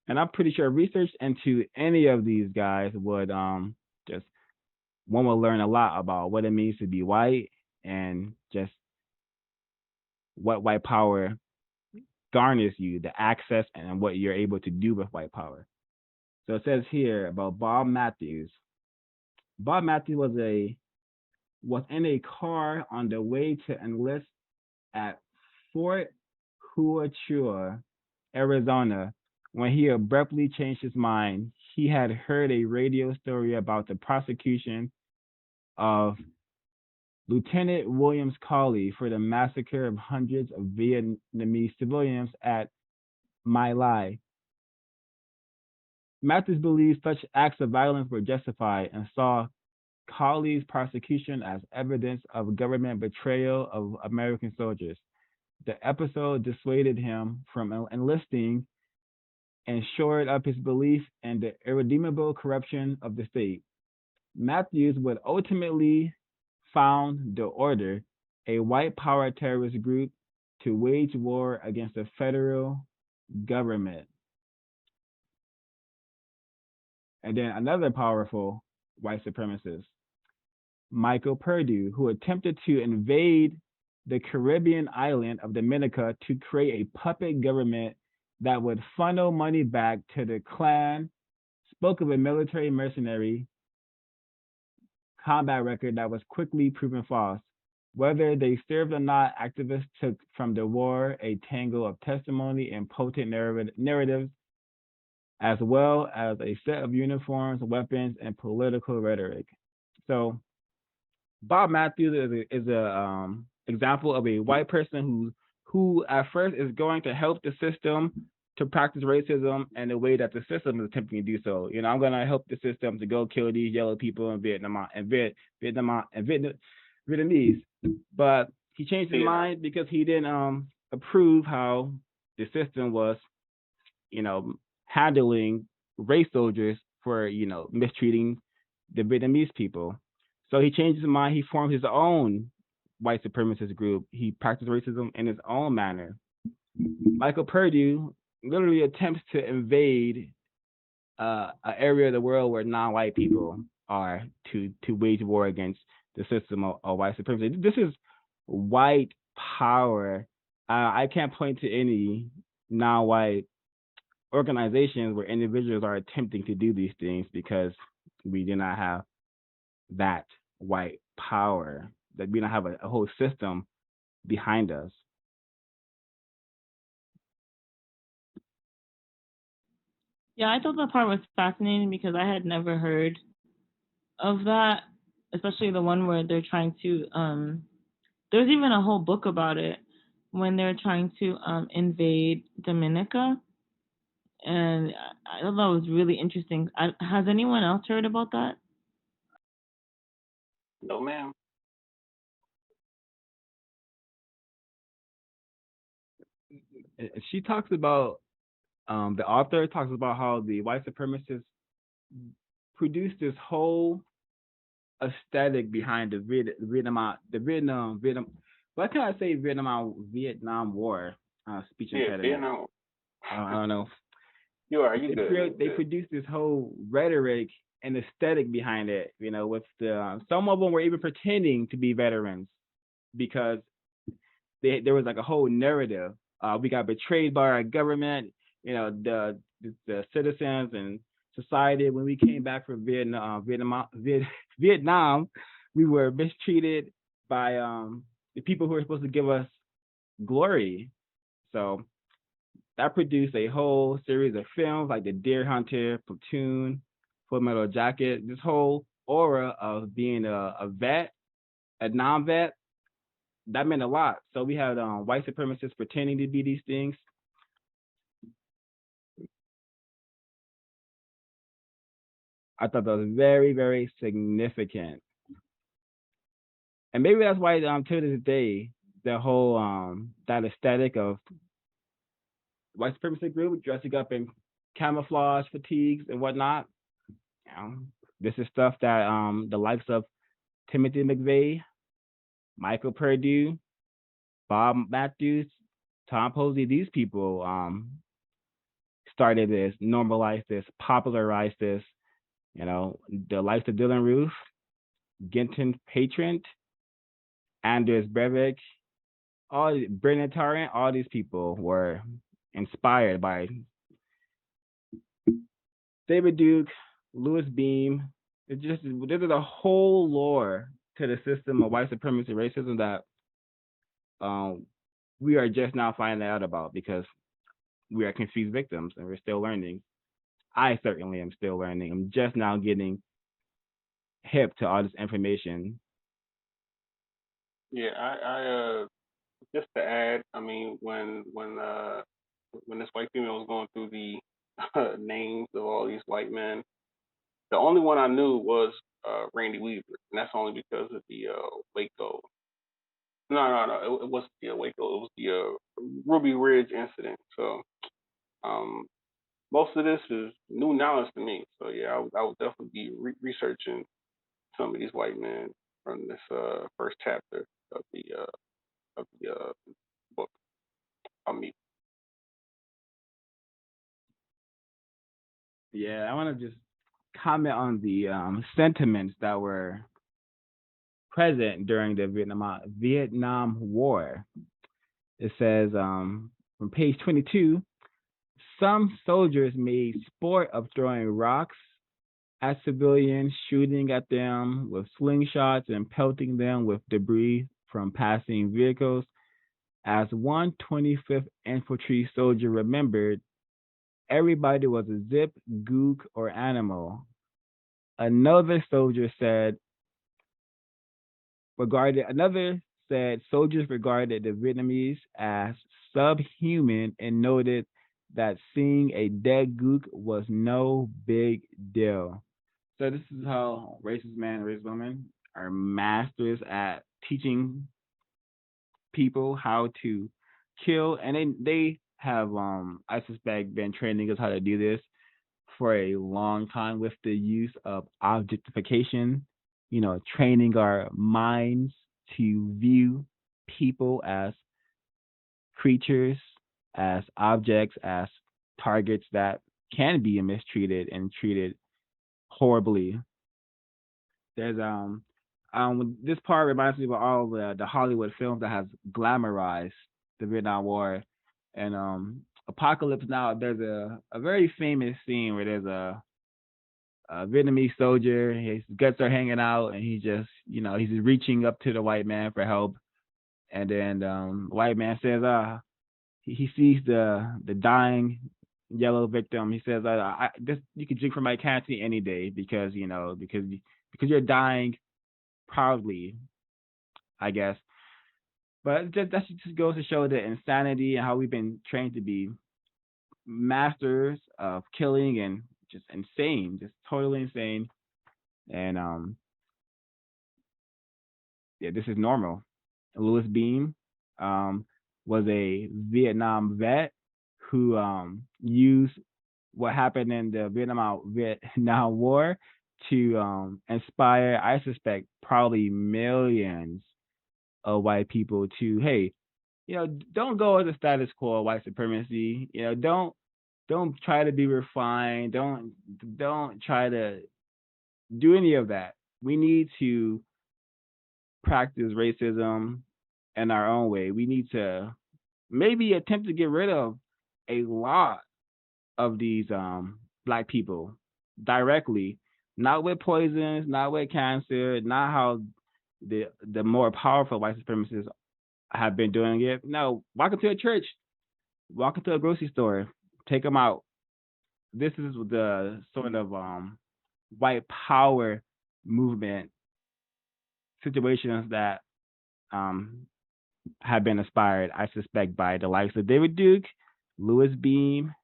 [SPEAKER 5] And I'm pretty sure research into any of these guys would just one will learn a lot about what it means to be white and just what white power garners you, the access, and what you're able to do with white power. So it says here about Bob Matthews. Bob Matthews was in a car on the way to enlist at Fort Huachuca, Arizona, when he abruptly changed his mind. He had heard a radio story about the prosecution of Lieutenant Williams Cawley for the massacre of hundreds of Vietnamese civilians at My Lai. Matthews believed such acts of violence were justified and saw Cawley's prosecution as evidence of government betrayal of American soldiers. The episode dissuaded him from enlisting and shored up his belief in the irredeemable corruption of the state. Matthews would ultimately found the Order, a white power terrorist group, to wage war against the federal government. And then another powerful white supremacist, Michael Perdue, who attempted to invade the Caribbean island of Dominica to create a puppet government that would funnel money back to the Klan, spoke of a military mercenary combat record that was quickly proven false. Whether they served or not, activists took from the war a tangle of testimony and potent narratives, as well as a set of uniforms, weapons, and political rhetoric. So Bob Matthews is a example of a white person who at first is going to help the system to practice racism in a way that the system is attempting to do so. You know, I'm going to help the system to go kill these yellow people in Vietnamese. But he changed his mind because he didn't approve how the system was, handling race soldiers for, mistreating the Vietnamese people. So he changed his mind. He formed his own white supremacist group. He practiced racism in his own manner. Michael Perdue literally attempts to invade an area of the world where non-white people are to wage war against the system of white supremacy. This is white power. I can't point to any non-white organizations where individuals are attempting to do these things because we do not have that white power, that we don't have a whole system behind us.
[SPEAKER 2] Yeah, I thought that part was fascinating because I had never heard of that, especially the one where they're trying to there's even a whole book about it when they're trying to invade Dominica, and I thought that was really interesting. Has anyone else heard about that?
[SPEAKER 3] No, ma'am.
[SPEAKER 5] She talks about the author talks about how the white supremacists produced this whole aesthetic behind the Vietnam. What can I say? Vietnam War speech impediment.
[SPEAKER 3] Vietnam.
[SPEAKER 5] I don't know.
[SPEAKER 3] You good.
[SPEAKER 5] They produced this whole rhetoric and aesthetic behind it. With some of them were even pretending to be veterans because there was like a whole narrative. We got betrayed by our government. The citizens and society. When we came back from Vietnam, we were mistreated by the people who were supposed to give us glory. So that produced a whole series of films like The Deer Hunter, Platoon, Full Metal Jacket. This whole aura of being a vet a non-vet, that meant a lot. So we had white supremacists pretending to be these things. I thought that was very, very significant. And maybe that's why to this day, the whole that aesthetic of white supremacy group dressing up in camouflage fatigues and whatnot. This is stuff that the likes of Timothy McVeigh, Michael Perdue, Bob Matthews, Tom Posey, these people started this, normalized this, popularized this. The likes of Dylan Roof, Ginton Patrant, Anders Breivik, Brennan Tarrant, all these people were inspired by David Duke, Louis Beam. There's a whole lore to the system of white supremacy racism that we are just now finding out about because we are confused victims and we're still learning. I certainly am still learning. I'm just now getting hip to all this information.
[SPEAKER 3] Yeah, I just to add, I mean, when this white female was going through the names of all these white men, the only one I knew was Randy Weaver, and that's only because of the Waco. No, it wasn't the Waco. It was the Ruby Ridge incident. So most of this is new knowledge to me. So yeah, I would definitely be researching some of these white men from this first chapter of the book. I'll meet.
[SPEAKER 5] Yeah, I want to just comment on the sentiments that were present during the Vietnam War. It says from page 22, some soldiers made sport of throwing rocks at civilians, shooting at them with slingshots and pelting them with debris from passing vehicles. As one 25th Infantry soldier remembered, everybody was a zip, gook, or animal. Another said soldiers regarded the Vietnamese as subhuman and noted that seeing a dead gook was no big deal. So this is how racist men and racist women are masters at teaching people how to kill, and they have I suspect been training us how to do this for a long time with the use of objectification, training our minds to view people as creatures, as objects, as targets that can be mistreated and treated horribly. There's this part reminds me of all the Hollywood films that has glamorized the Vietnam War. And Apocalypse Now, there's a very famous scene where there's a Vietnamese soldier, his guts are hanging out, and he's reaching up to the white man for help. And then the white man says, he sees the dying yellow victim. He says, you can drink from my canteen any day because you're dying proudly, I guess. But that just goes to show the insanity and how we've been trained to be masters of killing and just insane, just totally insane. And this is normal. Louis Beam was a Vietnam vet who used what happened in the Vietnam War to inspire, I suspect, probably millions of white people to, hey, don't go with the status quo of white supremacy. Don't try to be refined. Don't try to do any of that. We need to practice racism in our own way. We need to maybe attempt to get rid of a lot of these black people directly, not with poisons, not with cancer, not how the more powerful white supremacists have been doing it. No, walk into a church, walk into a grocery store, take them out. This is the sort of white power movement situations that have been inspired, I suspect, by the likes of David Duke, Louis Beam,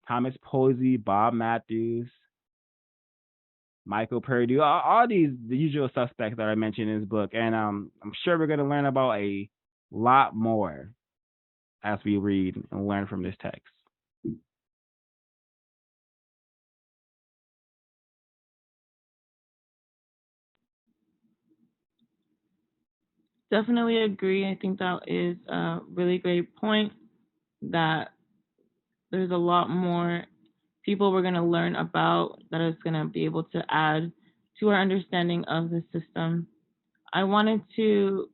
[SPEAKER 5] Thomas Posey, Bob Matthews, Michael Perdue, all these the usual suspects that I mentioned in his book, and I'm sure we're going to learn about a lot more as we read and learn from this text.
[SPEAKER 2] Definitely agree. I think that is a really great point, that there's a lot more people we're going to learn about that is going to be able to add to our understanding of the system. I wanted to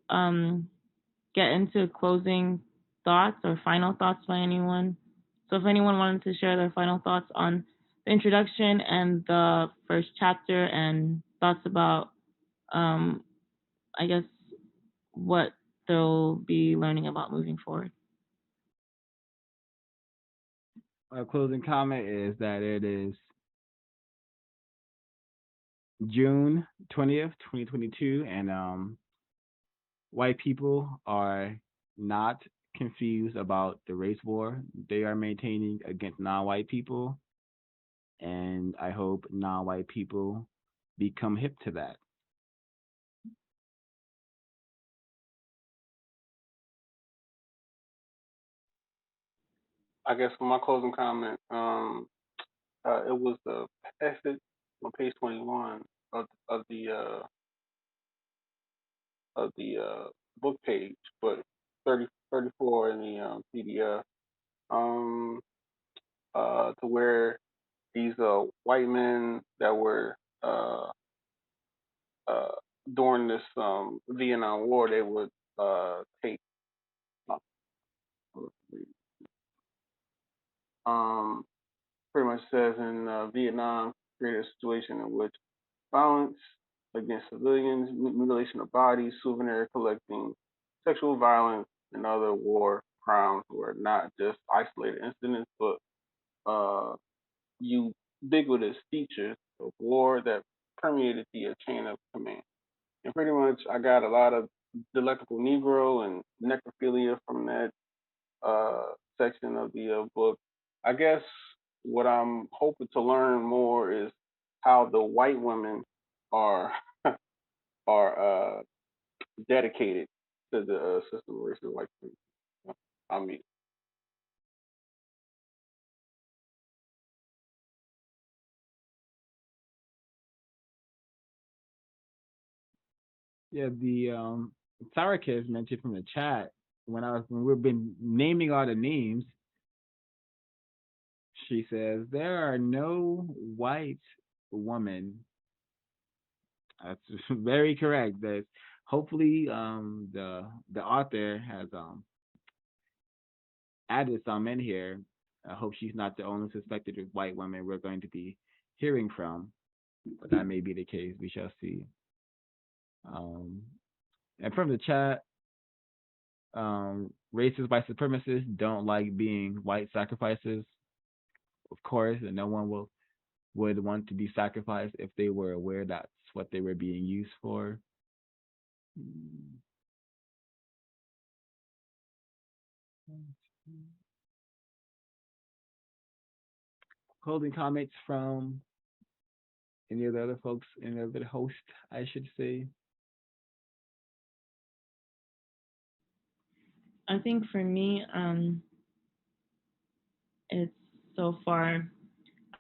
[SPEAKER 2] get into closing thoughts or final thoughts by anyone. So if anyone wanted to share their final thoughts on the introduction and the first chapter and thoughts about, I guess, what they'll be learning about moving forward.
[SPEAKER 5] My closing comment is that it is June 20th, 2022, and white people are not confused about the race war they are maintaining against non-white people, and I hope non-white people become hip to that.
[SPEAKER 3] I guess for my closing comment, it was the passage on page 21 of the book page, but 34 in the PDF, um, to where these white men that were uh, during this Vietnam War, they would take um, pretty much says in Vietnam created a situation in which violence against civilians, mutilation of bodies, souvenir collecting, sexual violence, and other war crimes were not just isolated incidents, but uh, ubiquitous features of war that permeated the chain of command. And pretty much, I got a lot of delectable Negro and necrophilia from that section of the book. I guess what I'm hoping to learn more is how the white women are are dedicated to the system of racial white supremacy. I mean,
[SPEAKER 5] Yeah, the Sarah mentioned from the chat when we've been naming all the names. She says there are no white women. That's very correct. That hopefully the author has added some in here. I hope she's not the only suspected white woman we're going to be hearing from, but that may be the case. We shall see. And from the chat, racist white supremacists don't like being white sacrifices, of course, and no one would want to be sacrificed if they were aware that's what they were being used for. Closing comments from any of the other folks, any of the hosts, I should say.
[SPEAKER 2] I think for me, it's so far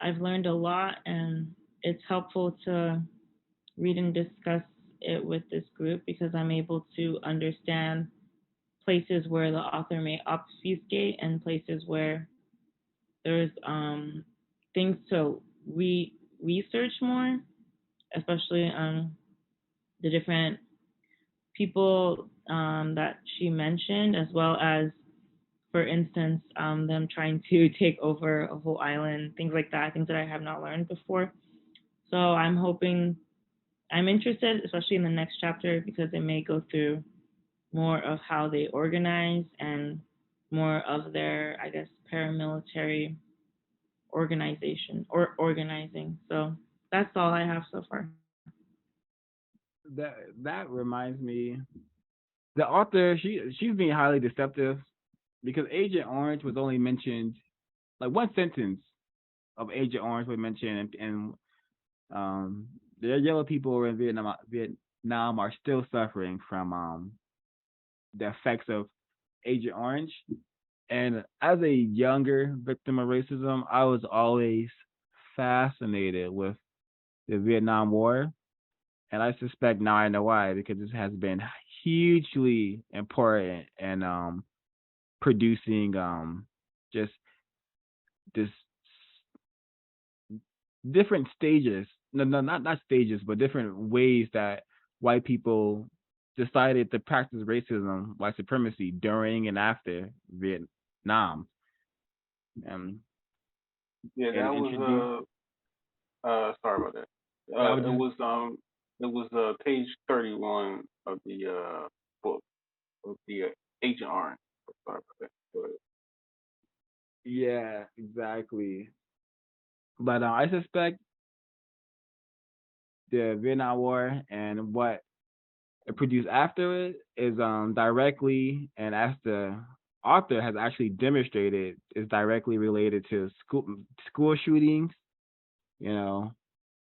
[SPEAKER 2] I've learned a lot, and it's helpful to read and discuss it with this group because I'm able to understand places where the author may obfuscate and places where there's things to research more, especially the different people that she mentioned, as well as, for instance, them trying to take over a whole island, things like that, things that I have not learned before. So I'm interested, especially in the next chapter, because it may go through more of how they organize and more of their, I guess, paramilitary organization or organizing. So that's all I have so far.
[SPEAKER 5] That reminds me, the author she's being highly deceptive because Agent Orange was only mentioned like one sentence of Agent Orange was mentioned, and the yellow people in Vietnam are still suffering from the effects of Agent Orange. And as a younger victim of racism, I was always fascinated with the Vietnam War, and I suspect now I know why because this has been hugely important in producing just this different stages. No, no, not stages, but different ways that white people decided to practice racism, white supremacy during and after Vietnam. Um,
[SPEAKER 3] Yeah,
[SPEAKER 5] and
[SPEAKER 3] that
[SPEAKER 5] introduce.
[SPEAKER 3] was sorry about that.
[SPEAKER 5] I would
[SPEAKER 3] It
[SPEAKER 5] just,
[SPEAKER 3] was page 31 of the book of the Agent Orange. Sorry about that. Go ahead.
[SPEAKER 5] yeah, exactly. But I suspect the Vietnam War and what it produced after it is directly, and as the author has actually demonstrated, is directly related to school shootings. You know,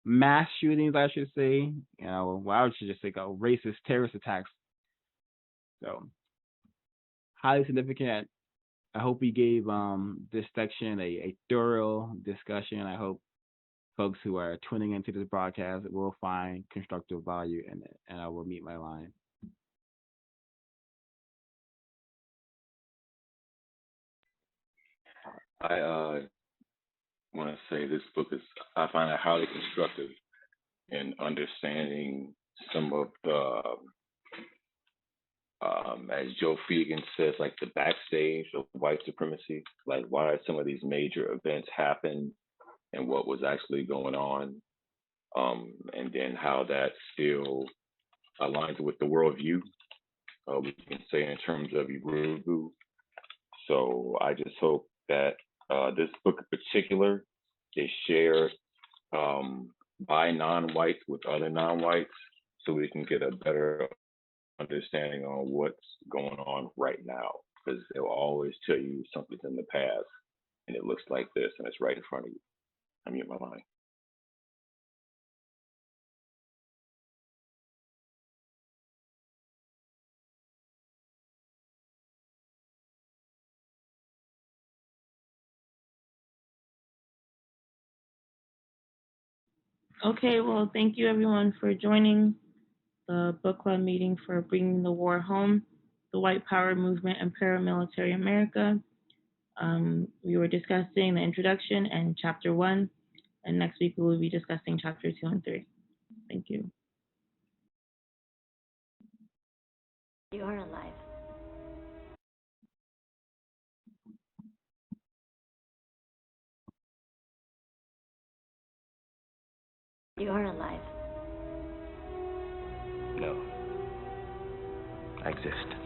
[SPEAKER 5] mass shootings, I should say. You know, well, I should just say racist terrorist attacks. So highly significant. I hope we gave this section a thorough discussion. I hope folks who are tuning into this broadcast will find constructive value in it, and I will meet my line.
[SPEAKER 8] I want to say this book is, I find it highly constructive in understanding some of the, as Joe Fegan says, like the backstage of white supremacy, like why some of these major events happened and what was actually going on, and then how that still aligns with the worldview, we can say in terms of Urugu. So I just hope that this book in particular is shared by non-whites with other non-whites so we can get a better understanding on what's going on right now. Because they'll always tell you something's in the past and it looks like this and it's right in front of you. I mute my line.
[SPEAKER 2] Okay, well, thank you everyone for joining the book club meeting for Bringing the War Home, the White Power Movement and Paramilitary America. We were discussing the introduction and chapter 1, and next week we will be discussing chapter 2 and 3. Thank you.
[SPEAKER 10] You are alive. You are alive.
[SPEAKER 11] No. I exist.